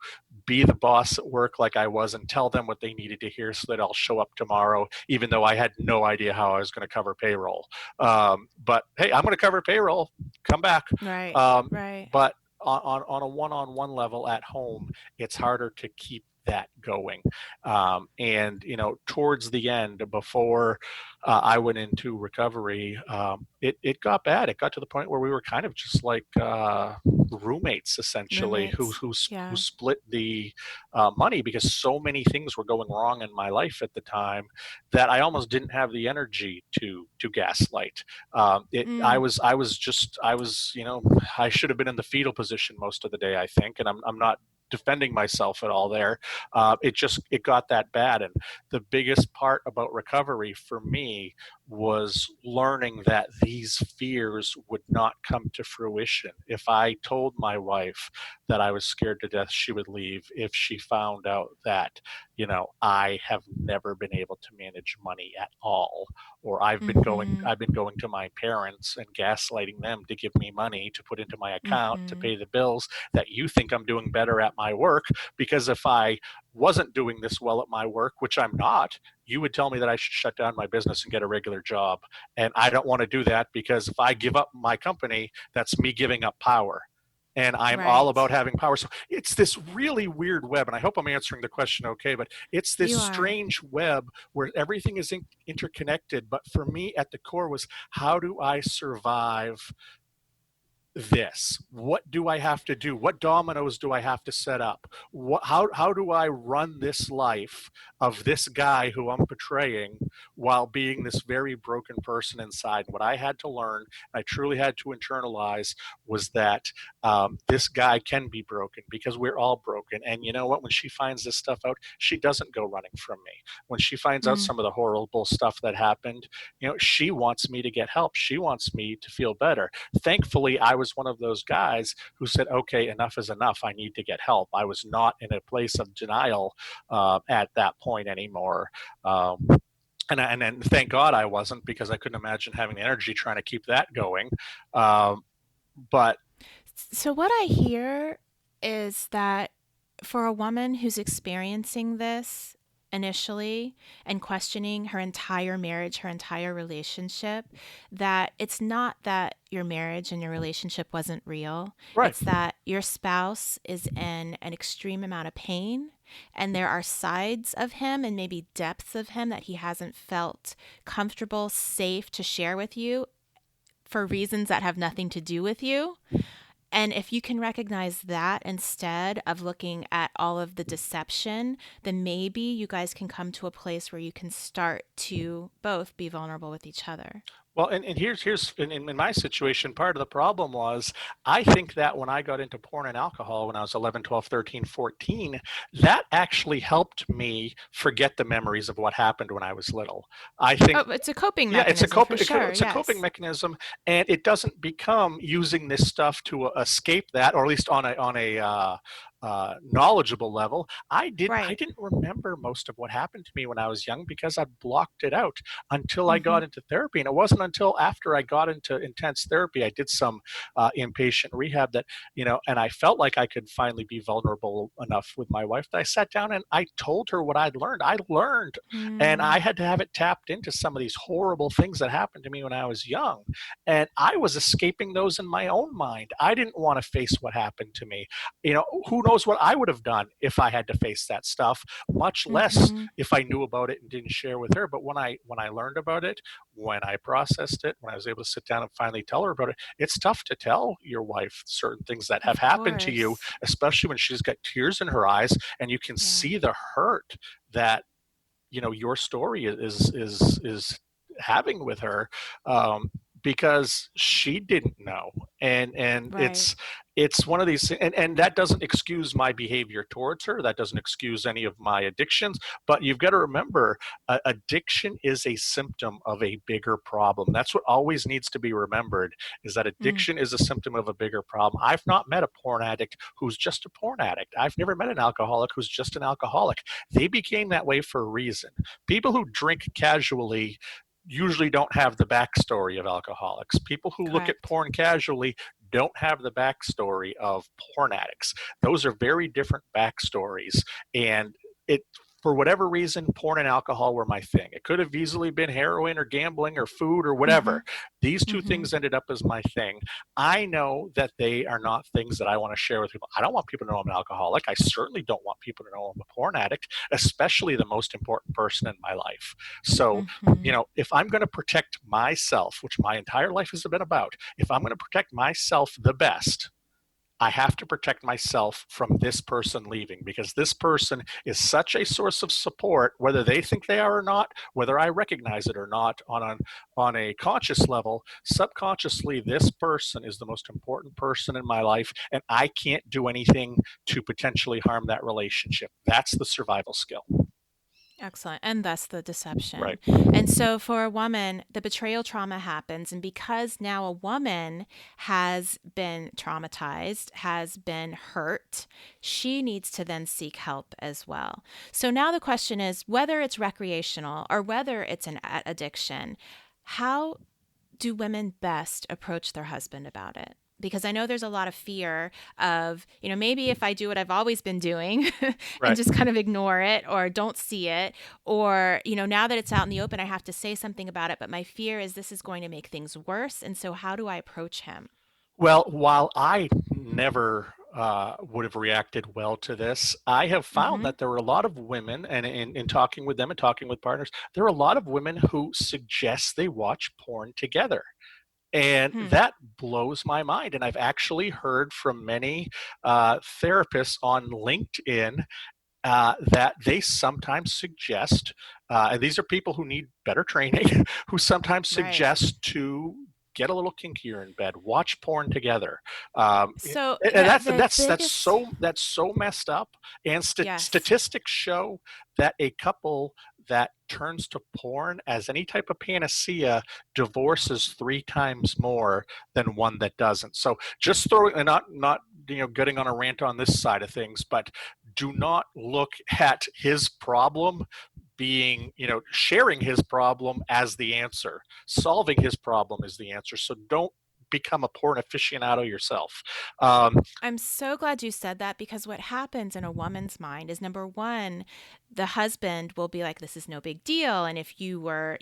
[SPEAKER 2] be the boss at work like I was and tell them what they needed to hear so that I'll show up tomorrow, even though I had no idea how I was going to cover payroll. But hey, I'm going to cover payroll. Come back.
[SPEAKER 1] Right.
[SPEAKER 2] Um,
[SPEAKER 1] Right.
[SPEAKER 2] but on a one-on-one level at home, it's harder to keep that going. And towards the end, before I went into recovery, it got bad. It got to the point where we were kind of just like roommates, essentially, who
[SPEAKER 1] Roommates.
[SPEAKER 2] who who
[SPEAKER 1] Yeah.
[SPEAKER 2] split the money, because so many things were going wrong in my life at the time that I almost didn't have the energy to gaslight. I
[SPEAKER 1] Mm.
[SPEAKER 2] was I was just I was I should have been in the fetal position most of the day, I think, and I'm not defending myself at all there. It got that bad, and the biggest part about recovery for me was learning that these fears would not come to fruition. If I told my wife that I was scared to death she would leave if she found out that I have never been able to manage money at all, or
[SPEAKER 1] Mhm.
[SPEAKER 2] I've been going to my parents and gaslighting them to give me money to put into my account to
[SPEAKER 1] Mhm.
[SPEAKER 2] pay the bills, that you think I'm doing better at my work, because if I wasn't doing this well at my work, which I'm not, you would tell me that I should shut down my business and get a regular job. And I don't want to do that, because if I give up my company, that's me giving up power. And I'm all
[SPEAKER 1] Right.
[SPEAKER 2] about having power. So it's this really weird web. And I hope I'm answering the question okay, but it's this
[SPEAKER 1] You are.
[SPEAKER 2] strange web where everything is interconnected. But for me, at the core was, how do I survive this? What do I have to do? What dominoes do I have to set up? How do I run this life of this guy who I'm portraying while being this very broken person inside? What I had to learn, I truly had to internalize, was that this guy can be broken, because we're all broken. And you know what? When she finds this stuff out, she doesn't go running from me. When she finds out
[SPEAKER 1] Mm.
[SPEAKER 2] some of the horrible stuff that happened, she wants me to get help. She wants me to feel better. Thankfully, I was one of those guys who said, okay, enough is enough. I need to get help. I was not in a place of denial at that point anymore. And thank God I wasn't, because I couldn't imagine having the energy trying to keep that going. But
[SPEAKER 1] So, what I hear is that for a woman who's experiencing this initially and questioning her entire marriage, her entire relationship, that it's not that your marriage and your relationship wasn't real.
[SPEAKER 2] right.
[SPEAKER 1] It's that your spouse is in an extreme amount of pain, and there are sides of him and maybe depths of him that he hasn't felt comfortable, safe to share with you for reasons that have nothing to do with you. And if you can recognize that instead of looking at all of the deception, then maybe you guys can come to a place where you can start to both be vulnerable with each other.
[SPEAKER 2] Well, and here's in my situation, part of the problem was, I think that when I got into porn and alcohol when I was 11, 12, 13, 14, that actually helped me forget the memories of what happened when I was little. I think,
[SPEAKER 1] Oh, it's a coping
[SPEAKER 2] yeah,
[SPEAKER 1] mechanism for sure.
[SPEAKER 2] it's a coping
[SPEAKER 1] Yes.
[SPEAKER 2] mechanism, and it doesn't become using this stuff to escape that, or at least on a knowledgeable level. I
[SPEAKER 1] Right.
[SPEAKER 2] didn't remember most of what happened to me when I was young, because I blocked it out until I
[SPEAKER 1] Mm-hmm.
[SPEAKER 2] got into therapy. And it wasn't until after I got into intense therapy, I did some inpatient rehab, that, and I felt like I could finally be vulnerable enough with my wife, that I sat down and I told her what I'd learned. I learned, and I
[SPEAKER 1] Mm,
[SPEAKER 2] had to have it tapped into some of these horrible things that happened to me when I was young. And I was escaping those in my own mind. I didn't want to face what happened to me. Who knows what I would have done if I had to face that stuff, much less
[SPEAKER 1] mm-hmm.
[SPEAKER 2] if I knew about it and didn't share with her. But when I learned about it, when I processed it, when I was able to sit down and finally tell her about it, it's tough to tell your wife certain things that have
[SPEAKER 1] Of
[SPEAKER 2] happened to you,
[SPEAKER 1] course.
[SPEAKER 2] especially when she's got tears in her eyes and you can
[SPEAKER 1] Yeah.
[SPEAKER 2] see the hurt that your story is having with her. um, because she didn't know. And
[SPEAKER 1] Right.
[SPEAKER 2] it's one of these, and that doesn't excuse my behavior towards her, that doesn't excuse any of my addictions, but you've got to remember, addiction is a symptom of a bigger problem. That's what always needs to be remembered, is that
[SPEAKER 1] Mm,
[SPEAKER 2] addiction is a symptom of a bigger problem. I've not met a porn addict who's just a porn addict. I've never met an alcoholic who's just an alcoholic. They became that way for a reason. People who drink casually usually don't have the backstory of alcoholics. People who look at
[SPEAKER 1] correct.
[SPEAKER 2] porn casually don't have the backstory of porn addicts. Those are very different backstories. And it, for whatever reason, porn and alcohol were my thing. It could have easily been heroin or gambling or food or
[SPEAKER 1] Mm-hmm.
[SPEAKER 2] whatever. These two
[SPEAKER 1] Mm-hmm.
[SPEAKER 2] things ended up as my thing. I know that they are not things that I want to share with people. I don't want people to know I'm an alcoholic. I certainly don't want people to know I'm a porn addict, especially the most important person in my life. So,
[SPEAKER 1] Mm-hmm.
[SPEAKER 2] if I'm going to protect myself, which my entire life has been about, if I'm going to protect myself the best, I have to protect myself from this person leaving, because this person is such a source of support, whether they think they are or not, whether I recognize it or not, on a conscious level. Subconsciously, this person is the most important person in my life, and I can't do anything to potentially harm that relationship. That's the survival skill.
[SPEAKER 1] Excellent. And thus the
[SPEAKER 2] Right.
[SPEAKER 1] deception. And so for a woman, the betrayal trauma happens. And because now a woman has been traumatized, has been hurt, she needs to then seek help as well. So now the question is whether it's recreational or whether it's an addiction, how do women best approach their husband about it? Because I know there's a lot of fear of, maybe if I do what I've always been doing and
[SPEAKER 2] Right.
[SPEAKER 1] just kind of ignore it or don't see it, or, now that it's out in the open, I have to say something about it. But my fear is this is going to make things worse. And so, how do I approach him?
[SPEAKER 2] Well, while I never would have reacted well to this, I have found
[SPEAKER 1] Mm-hmm.
[SPEAKER 2] that there are a lot of women, and in talking with them and talking with partners, there are a lot of women who suggest they watch porn together. And
[SPEAKER 1] Hmm.
[SPEAKER 2] that blows my mind. And I've actually heard from many therapists on LinkedIn that they sometimes suggest, and these are people who need better training, who sometimes
[SPEAKER 1] Right.
[SPEAKER 2] suggest to get a little kinkier in bed, watch porn together,
[SPEAKER 1] So,
[SPEAKER 2] and
[SPEAKER 1] the biggest,
[SPEAKER 2] that's so messed up. And
[SPEAKER 1] yes.
[SPEAKER 2] statistics show that a couple that turns to porn as any type of panacea divorces 3 times more than one that doesn't. So just throwing, and not getting on a rant on this side of things, but do not look at his problem being, sharing his problem as the answer. Solving his problem is the answer. So don't become a porn aficionado yourself. Um,
[SPEAKER 1] I'm so glad you said that because what happens in a woman's mind is number one, the husband will be like, this is no big deal. And if you were,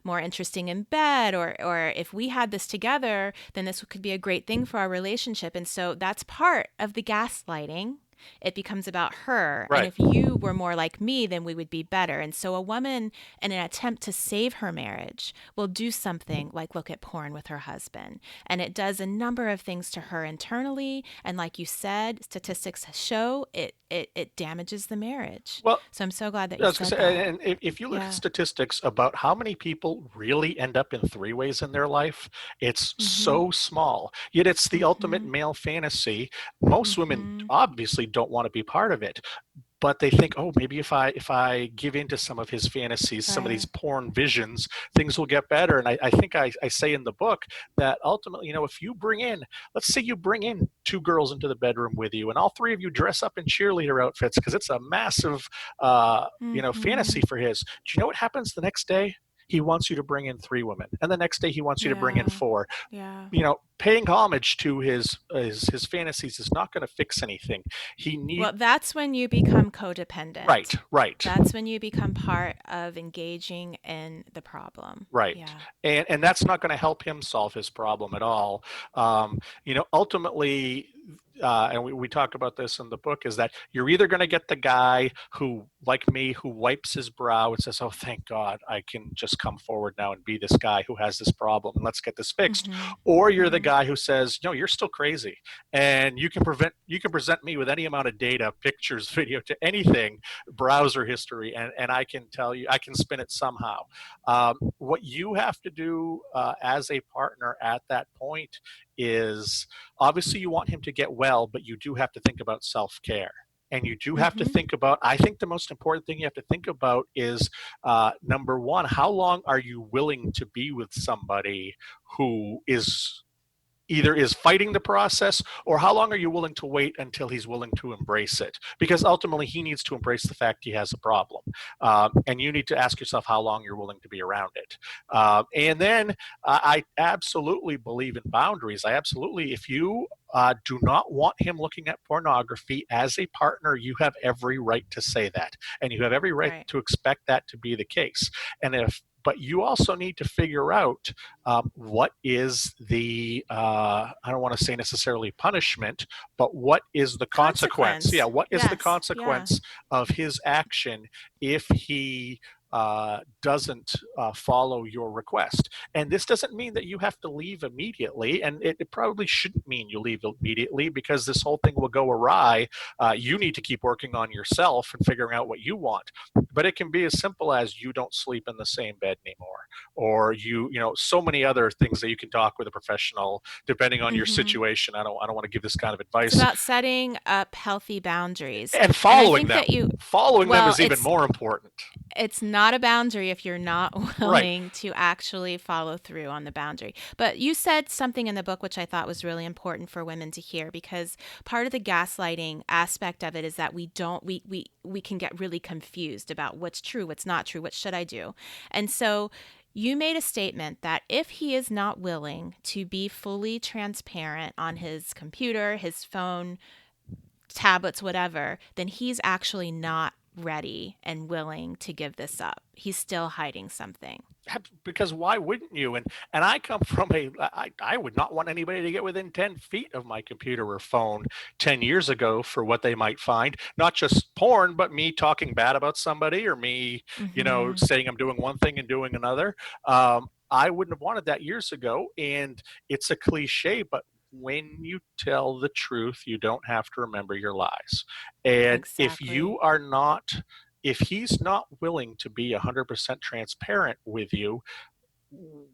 [SPEAKER 1] more interesting in bed or if we had this together, then this could be a great thing for our relationship. And so that's part of the gaslighting. It becomes about her. And
[SPEAKER 2] right.
[SPEAKER 1] if you were more like me, then we would be better. And so a woman, in an attempt to save her marriage, will do something like look at porn with her husband. And it does a number of things to her internally. And like you said, statistics show it damages the marriage.
[SPEAKER 2] Well,
[SPEAKER 1] So I'm so glad that
[SPEAKER 2] I
[SPEAKER 1] you
[SPEAKER 2] was going to
[SPEAKER 1] said
[SPEAKER 2] say,
[SPEAKER 1] that.
[SPEAKER 2] and if you look at
[SPEAKER 1] Yeah.
[SPEAKER 2] statistics about how many people really end up in three ways in their life, it's
[SPEAKER 1] Mm-hmm.
[SPEAKER 2] so small. Yet it's the ultimate
[SPEAKER 1] Mm-hmm.
[SPEAKER 2] male fantasy. Most women
[SPEAKER 1] Mm-hmm.
[SPEAKER 2] obviously don't want to be part of it, but they think, oh, maybe if I give into some of his fantasies, some of these
[SPEAKER 1] Right.
[SPEAKER 2] porn visions, things will get better. And I think I say in the book that ultimately, if you bring in, let's say you bring in two girls into the bedroom with you, and all three of you dress up in cheerleader outfits because it's a massive,
[SPEAKER 1] Mm-hmm.
[SPEAKER 2] fantasy for his. Do you know what happens the next day? He wants you to bring in three women, and the next day he wants you to bring in
[SPEAKER 1] Yeah.
[SPEAKER 2] four.
[SPEAKER 1] Yeah.
[SPEAKER 2] Paying homage to his fantasies is not going to fix anything. He need
[SPEAKER 1] Well, that's when you become
[SPEAKER 2] Right,
[SPEAKER 1] codependent.
[SPEAKER 2] right.
[SPEAKER 1] That's when you become part of engaging in the problem.
[SPEAKER 2] Right.
[SPEAKER 1] Yeah.
[SPEAKER 2] And that's not going to help him solve his problem at all. Ultimately, and we talk about this in the book, is that you're either going to get the guy who, like me, who wipes his brow and says, "Oh, thank God, I can just come forward now and be this guy who has this problem, and let's get this fixed,"
[SPEAKER 1] Mm-hmm.
[SPEAKER 2] or you're the
[SPEAKER 1] Mm-hmm.
[SPEAKER 2] guy who says, "No, you're still crazy, and you can present me with any amount of data, pictures, video, to anything, browser history, and I can tell you, I can spin it somehow." What you have to do as a partner at that point is, obviously you want him to get well, but you do have to think about self-care, and you do have to
[SPEAKER 1] Mm-hmm.
[SPEAKER 2] think about, I think the most important thing you have to think about is, number one, how long are you willing to be with somebody who is either is fighting the process, or how long are you willing to wait until he's willing to embrace it, because ultimately he needs to embrace the fact he has a problem, and you need to ask yourself how long you're willing to be around it. And then I absolutely believe in boundaries. I absolutely, if you do not want him looking at pornography as a partner, you have every right to say that, and you have every right
[SPEAKER 1] Right.
[SPEAKER 2] to expect that to be the case. And if but you also need to figure out what is the I don't want to say necessarily punishment, but what is the consequence? Yeah,
[SPEAKER 1] Consequence.
[SPEAKER 2] what is the
[SPEAKER 1] Yes. Yeah.
[SPEAKER 2] consequence of his action if he doesn't follow your request? And this doesn't mean that you have to leave immediately, and it probably shouldn't mean you leave immediately, because this whole thing will go awry. You need to keep working on yourself and figuring out what you want. But it can be as simple as, you don't sleep in the same bed anymore, or so many other things that you can talk with a professional depending on your
[SPEAKER 1] Mm-hmm.
[SPEAKER 2] situation. I don't want to give this kind of
[SPEAKER 1] It's
[SPEAKER 2] advice.
[SPEAKER 1] about setting up healthy boundaries.
[SPEAKER 2] And
[SPEAKER 1] And I
[SPEAKER 2] following
[SPEAKER 1] think
[SPEAKER 2] them,
[SPEAKER 1] that you,
[SPEAKER 2] following them
[SPEAKER 1] well,
[SPEAKER 2] is even more important.
[SPEAKER 1] it's not a boundary if you're not
[SPEAKER 2] Right.
[SPEAKER 1] willing to actually follow through on the boundary. But you said something in the book which I thought was really important for women to hear, because part of the gaslighting aspect of it is that we can get really confused about what's true, what's not true, what should I do. And so you made a statement that if he is not willing to be fully transparent on his computer, his phone, tablets, whatever, then he's actually not ready and willing to give this up. He's still hiding something.
[SPEAKER 2] Because why wouldn't you? And I come from I would not want anybody to get within 10 feet of my computer or phone 10 years ago for what they might find, not just porn, but me talking bad about somebody, or me,
[SPEAKER 1] Mm-hmm.
[SPEAKER 2] saying I'm doing one thing and doing another. I wouldn't have wanted that years ago. And it's a cliche, but when you tell the truth, you don't have to remember your lies. And
[SPEAKER 1] Exactly.
[SPEAKER 2] if he's not willing to be 100% transparent with you,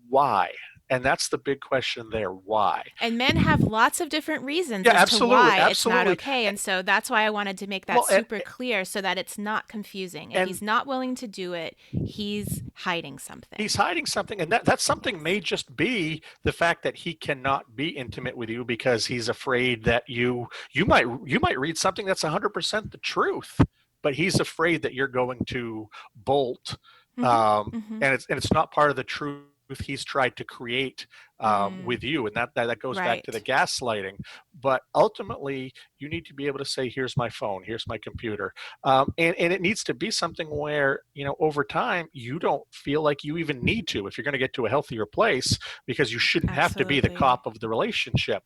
[SPEAKER 2] why? And that's the big question there. Why?
[SPEAKER 1] And men have lots of different reasons
[SPEAKER 2] Yeah,
[SPEAKER 1] as to
[SPEAKER 2] absolutely,
[SPEAKER 1] why it's not
[SPEAKER 2] absolutely.
[SPEAKER 1] okay. And so that's why I wanted to make that
[SPEAKER 2] Well,
[SPEAKER 1] super clear so that it's not confusing. If
[SPEAKER 2] and
[SPEAKER 1] he's not willing to do it, he's hiding something.
[SPEAKER 2] he's hiding something, and that something
[SPEAKER 1] Yes.
[SPEAKER 2] may just be the fact that he cannot be intimate with you because he's afraid that you might read something that's 100% the truth, but he's afraid that you're going to bolt,
[SPEAKER 1] Mm-hmm. Mm-hmm.
[SPEAKER 2] and it's not part of the truth he's tried to create
[SPEAKER 1] Mm.
[SPEAKER 2] with you, and that goes back to the
[SPEAKER 1] Right.
[SPEAKER 2] gaslighting. But ultimately, you need to be able to say, "Here's my phone, here's my computer," and it needs to be something where, over time, you don't feel like you even need to, if you're going to get to a healthier place, because you shouldn't have to be the
[SPEAKER 1] Absolutely.
[SPEAKER 2] cop of the relationship.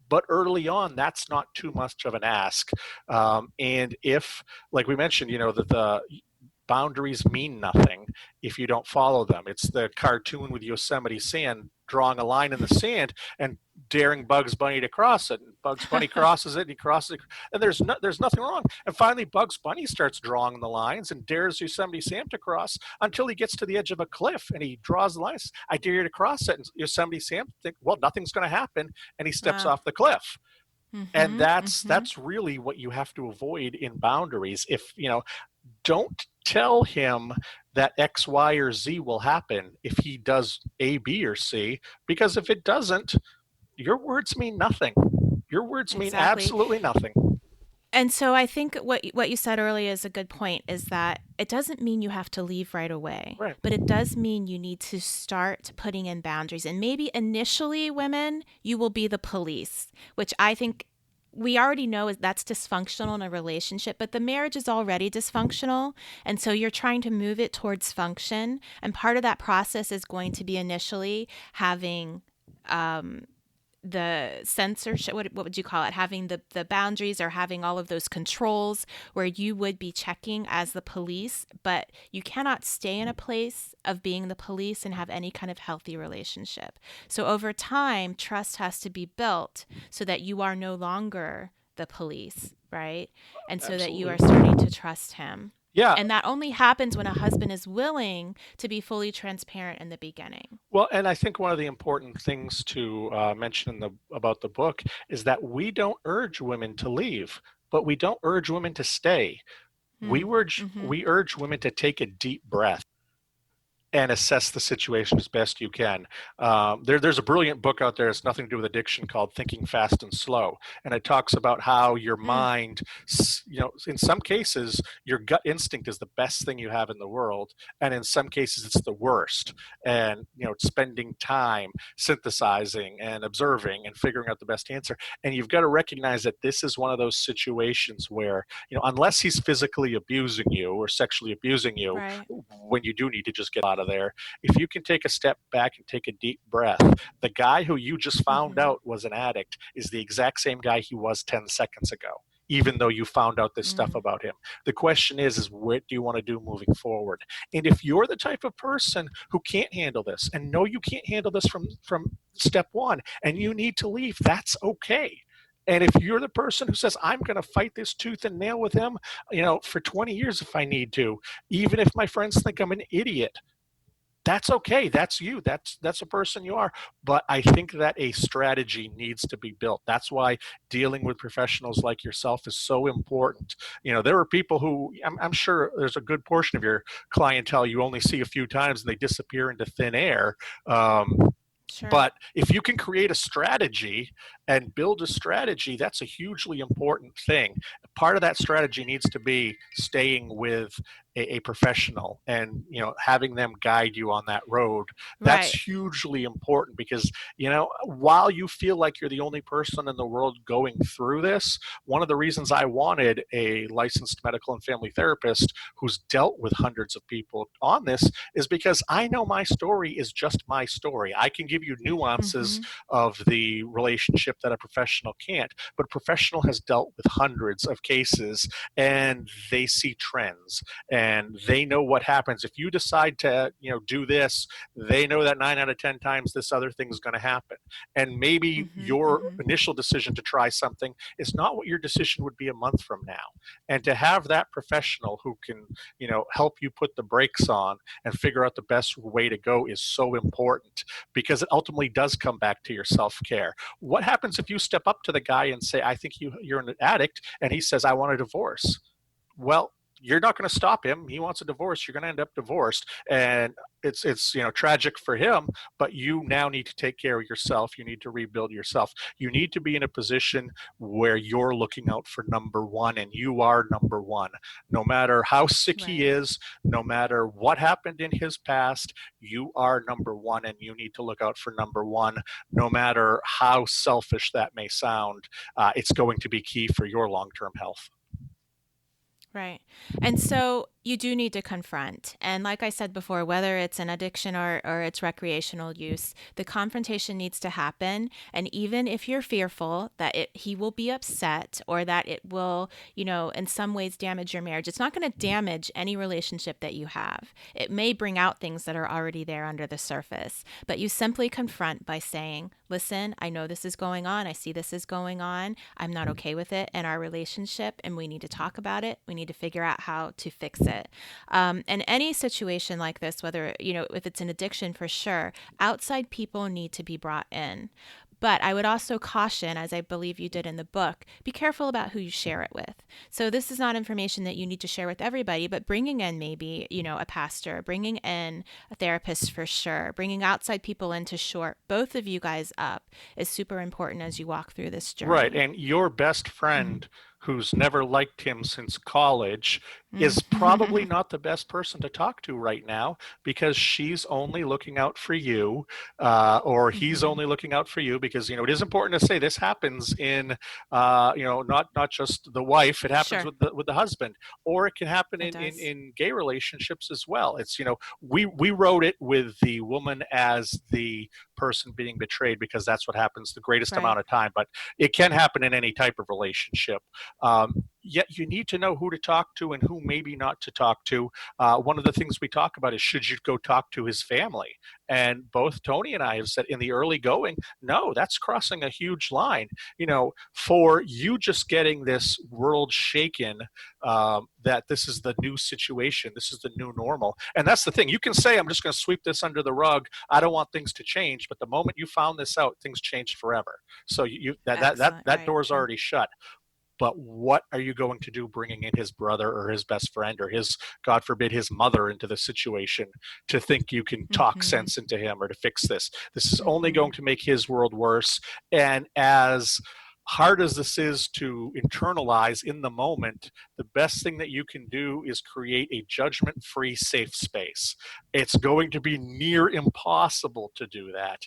[SPEAKER 2] But early on, that's not too much of an ask. And if, like we mentioned, that the boundaries mean nothing if you don't follow them. It's the cartoon with Yosemite Sam drawing a line in the sand and daring Bugs Bunny to cross it. And Bugs Bunny crosses it, and he crosses it, and there's nothing wrong. And finally, Bugs Bunny starts drawing the lines and dares Yosemite Sam to cross, until he gets to the edge of a cliff and he draws the lines. "I dare you to cross it." And Yosemite Sam thinks, "Well, nothing's going to happen," and he steps
[SPEAKER 1] Wow.
[SPEAKER 2] off the cliff. And
[SPEAKER 1] Mm-hmm.
[SPEAKER 2] that's
[SPEAKER 1] Mm-hmm.
[SPEAKER 2] that's really what you have to avoid in boundaries. If don't tell him that X, Y, or Z will happen if he does A, B, or C, because if it doesn't, your words mean nothing. Your words mean
[SPEAKER 1] Exactly.
[SPEAKER 2] absolutely nothing.
[SPEAKER 1] And so I think what you said earlier is a good point, is that it doesn't mean you have to leave right away,
[SPEAKER 2] Right.
[SPEAKER 1] but it does mean you need to start putting in boundaries. And maybe initially, women, you will be the police, which I think we already know is that's dysfunctional in a relationship, but the marriage is already dysfunctional. And so you're trying to move it towards function. And part of that process is going to be initially having the censorship, what would you call it, having the boundaries, or having all of those controls where you would be checking as the police, but you cannot stay in a place of being the police and have any kind of healthy relationship. So over time, trust has to be built so that you are no longer the police, right? And so that you are
[SPEAKER 2] Absolutely.
[SPEAKER 1] starting to trust him.
[SPEAKER 2] Yeah.
[SPEAKER 1] And that only happens when a husband is willing to be fully transparent in the beginning.
[SPEAKER 2] Well, and I think one of the important things to mention about the book is that we don't urge women to leave, but we don't urge women to stay.
[SPEAKER 1] Mm. Mm-hmm.
[SPEAKER 2] We urge women to take a deep breath and assess the situation as best you can. There's a brilliant book out there. It's nothing to do with addiction, called Thinking Fast and Slow, and it talks about how your
[SPEAKER 1] Mm.
[SPEAKER 2] mind, in some cases, your gut instinct is the best thing you have in the world, and in some cases, it's the worst. And spending time synthesizing and observing and figuring out the best answer. And you've got to recognize that this is one of those situations where, unless he's physically abusing you or sexually abusing you,
[SPEAKER 1] Right.
[SPEAKER 2] when you do need to just get out of there, if you can take a step back and take a deep breath, the guy who you just found
[SPEAKER 1] Mm-hmm.
[SPEAKER 2] out was an addict is the exact same guy he was 10 seconds ago, even though you found out this stuff
[SPEAKER 1] Mm.
[SPEAKER 2] about him. The question is what do you want to do moving forward? And if you're the type of person who can't handle this and know you can't handle this from step one and you need to leave, that's okay. And if you're the person who says, I'm going to fight this tooth and nail with him, for 20 years if I need to, even if my friends think I'm an idiot, that's okay. That's you. That's a person you are. But I think that a strategy needs to be built. That's why dealing with professionals like yourself is so important. There are people who I'm sure there's a good portion of your clientele you only see a few times and they disappear into thin air.
[SPEAKER 1] Sure.
[SPEAKER 2] But if you can create a strategy and build a strategy, that's a hugely important thing. Part of that strategy needs to be staying with a professional and having them guide you on that road. That's
[SPEAKER 1] Right.
[SPEAKER 2] hugely important because while you feel like you're the only person in the world going through this, one of the reasons I wanted a licensed medical and family therapist who's dealt with hundreds of people on this is because I know my story is just my story. I can give you nuances
[SPEAKER 1] Mm-hmm.
[SPEAKER 2] of the relationship that a professional can't, but a professional has dealt with hundreds of cases and they see trends and they know what happens if you decide to do this. They know that 9 out of 10 times this other thing is going to happen, and maybe
[SPEAKER 1] Mm-hmm.
[SPEAKER 2] your
[SPEAKER 1] Mm-hmm.
[SPEAKER 2] initial decision to try something is not what your decision would be a month from now. And to have that professional who can help you put the brakes on and figure out the best way to go is so important, because it ultimately does come back to your self-care. What happens if you step up to the guy and say, I think you're an addict, and he says, I want a divorce? Well, you're not going to stop him. He wants a divorce. You're going to end up divorced, and it's tragic for him. But you now need to take care of yourself. You need to rebuild yourself. You need to be in a position where you're looking out for number one, and you are number one. No matter how sick he
[SPEAKER 1] Right.
[SPEAKER 2] is, no matter what happened in his past, you are number one, and you need to look out for number one. No matter how selfish that may sound, it's going to be key for your long-term health.
[SPEAKER 1] Right. And so you do need to confront. And like I said before, whether it's an addiction or it's recreational use, the confrontation needs to happen. And even if you're fearful that he will be upset or that it will, in some ways damage your marriage, it's not going to damage any relationship that you have. It may bring out things that are already there under the surface, but you simply confront by saying, listen, I know this is going on. I see this is going on. I'm not okay with it in our relationship, and we need to talk about it. We need to figure out how to fix it. And any situation like this, whether, if it's an addiction for sure, outside people need to be brought in. But I would also caution, as I believe you did in the book, be careful about who you share it with. So this is not information that you need to share with everybody, but bringing in maybe, a pastor, bringing in a therapist for sure, bringing outside people in to shore both of you guys up is super important as you walk through this
[SPEAKER 2] Right.
[SPEAKER 1] journey.
[SPEAKER 2] And your best
[SPEAKER 1] Mm.
[SPEAKER 2] friend who's never liked him since college
[SPEAKER 1] Mm.
[SPEAKER 2] is probably not the best person to talk to right now, because she's only looking out for you, or he's
[SPEAKER 1] Mm-hmm.
[SPEAKER 2] only looking out for you, because it is important to say this happens in not just the wife. It happens
[SPEAKER 1] Sure,
[SPEAKER 2] with the husband, or it can happen
[SPEAKER 1] it
[SPEAKER 2] in
[SPEAKER 1] does.
[SPEAKER 2] gay relationships as well. It's we wrote it with the woman as the person being betrayed because that's what happens the greatest
[SPEAKER 1] Right.
[SPEAKER 2] amount of time, but it can happen in any type of relationship. Yet you need to know who to talk to and who maybe not to talk to. One of the things we talk about is, should you go talk to his family? And both Tony and I have said in the early going, no, that's crossing a huge line. For you just getting this world shaken, that this is the new situation, this is the new normal. And that's the thing. You can say, I'm just going to sweep this under the rug. I don't want things to change. But the moment you found this out, things changed forever. So
[SPEAKER 1] Excellent.
[SPEAKER 2] that
[SPEAKER 1] Right.
[SPEAKER 2] door's
[SPEAKER 1] True.
[SPEAKER 2] already shut. But what are you going to do bringing in his brother or his best friend or his, God forbid, his mother into the situation, to think you can talk
[SPEAKER 1] Mm-hmm.
[SPEAKER 2] sense into him or to fix this? This is only
[SPEAKER 1] Mm-hmm.
[SPEAKER 2] going to make his world worse. And as hard as this is to internalize in the moment, the best thing that you can do is create a judgment free safe space. It's going to be near impossible to do that.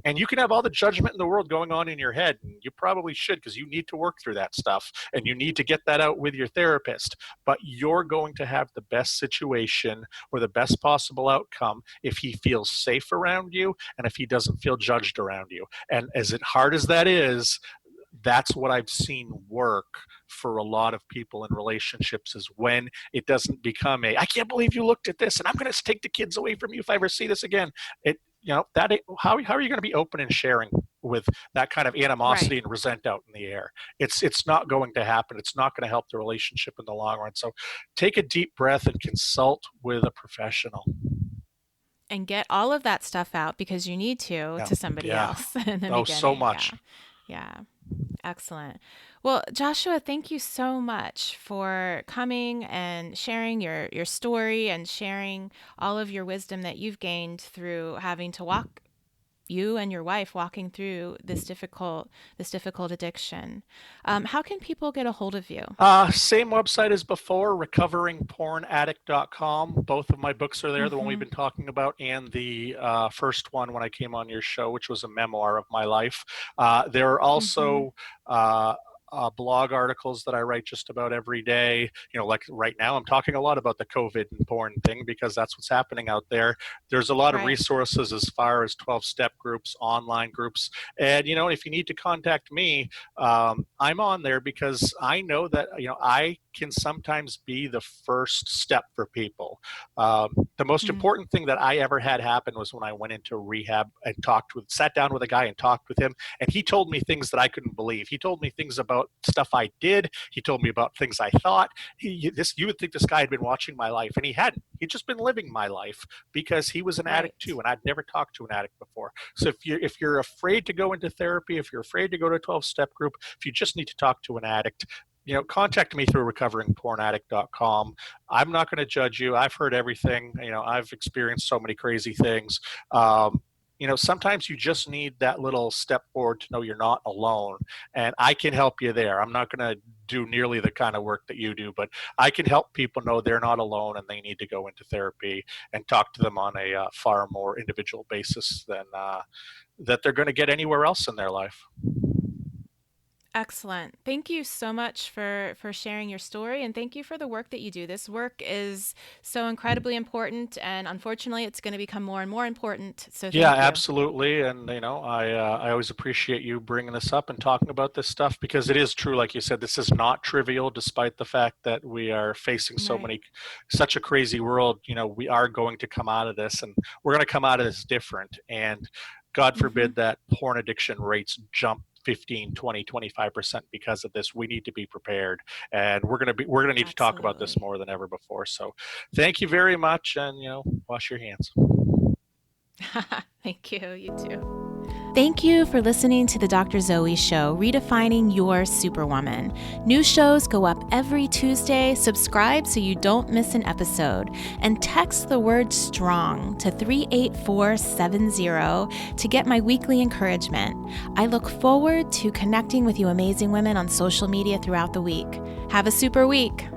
[SPEAKER 2] And you can have all the judgment in the world going on in your head, and you probably should, because you need to work through that stuff and you need to get that out with your therapist. But you're going to have the best situation or the best possible outcome if he feels safe around you and if he doesn't feel judged around you. And as hard as that is, that's what I've seen work for a lot of people in relationships, is when it doesn't become I can't believe you looked at this and I'm going to take the kids away from you if I ever see this again. It, that how are you going to be open and sharing with that kind of
[SPEAKER 1] Right.
[SPEAKER 2] animosity and resent out in the air? It's not going to happen. It's not going to help the relationship in the long run. So take a deep breath and consult with a professional.
[SPEAKER 1] And get all of that stuff out because you need
[SPEAKER 2] Yeah.
[SPEAKER 1] to somebody
[SPEAKER 2] Yeah.
[SPEAKER 1] else in the
[SPEAKER 2] Oh, so
[SPEAKER 1] beginning. Yeah.
[SPEAKER 2] much.
[SPEAKER 1] Yeah. Excellent. Well, Joshua, thank you so much for coming and sharing your story and sharing all of your wisdom that you've gained through having to walk you and your wife walking through this difficult addiction. How can people get a hold of you?
[SPEAKER 2] Same website as before, recoveringpornaddict.com. Both of my books are there, the one we've
[SPEAKER 1] Mm-hmm.
[SPEAKER 2] been talking about, and the first one when I came on your show, which was a memoir of my life. There are
[SPEAKER 1] Mm-hmm.
[SPEAKER 2] also blog articles that I write just about every day. Like right now, I'm talking a lot about the COVID and porn thing because that's what's happening out there. There's a lot of
[SPEAKER 1] Right.
[SPEAKER 2] resources as far as 12-step groups, online groups. And, if you need to contact me, I'm on there because I know that I can sometimes be the first step for people. The most
[SPEAKER 1] Mm.
[SPEAKER 2] important thing that I ever had happen was when I went into rehab and sat down with a guy and talked with him, and he told me things that I couldn't believe. He told me things about stuff I did. He told me about things I thought. You would think this guy had been watching my life, and he hadn't. He'd just been living my life because he was an addict too,
[SPEAKER 1] Right.
[SPEAKER 2] and I'd never talked to an addict before. So if you're afraid to go into therapy, if you're afraid to go to a 12-step group, if you just need to talk to an addict, contact me through recoveringpornaddict.com. I'm not going to judge you. I've heard everything. I've experienced so many crazy things. Sometimes you just need that little step forward to know you're not alone, and I can help you there. I'm not going to do nearly the kind of work that you do, but I can help people know they're not alone and they need to go into therapy and talk to them on a far more individual basis than that they're going to get anywhere else in their life.
[SPEAKER 1] Excellent. Thank you so much for sharing your story, and thank you for the work that you do. This work is so incredibly important, and unfortunately, it's going to become more and more important. So
[SPEAKER 2] Yeah,
[SPEAKER 1] thank you.
[SPEAKER 2] absolutely. And I always appreciate you bringing this up and talking about this stuff, because it is true, like you said, this is not trivial. Despite the fact that we are facing
[SPEAKER 1] Right.
[SPEAKER 2] such a crazy world, we are going to come out of this, and we're going to come out of this different. And God
[SPEAKER 1] Mm-hmm.
[SPEAKER 2] forbid that porn addiction rates jump 15, 20, 25% because of this. We need to be prepared, and we're going to need to talk about this
[SPEAKER 1] Absolutely.
[SPEAKER 2] more than ever before. So thank you very much, and wash your hands.
[SPEAKER 1] Thank you. You too. Thank you for listening to the Dr. Zoe Show, redefining your superwoman. New shows go up every Tuesday. Subscribe so you don't miss an episode. And text the word STRONG to 38470 to get my weekly encouragement. I look forward to connecting with you amazing women on social media throughout the week. Have a super week.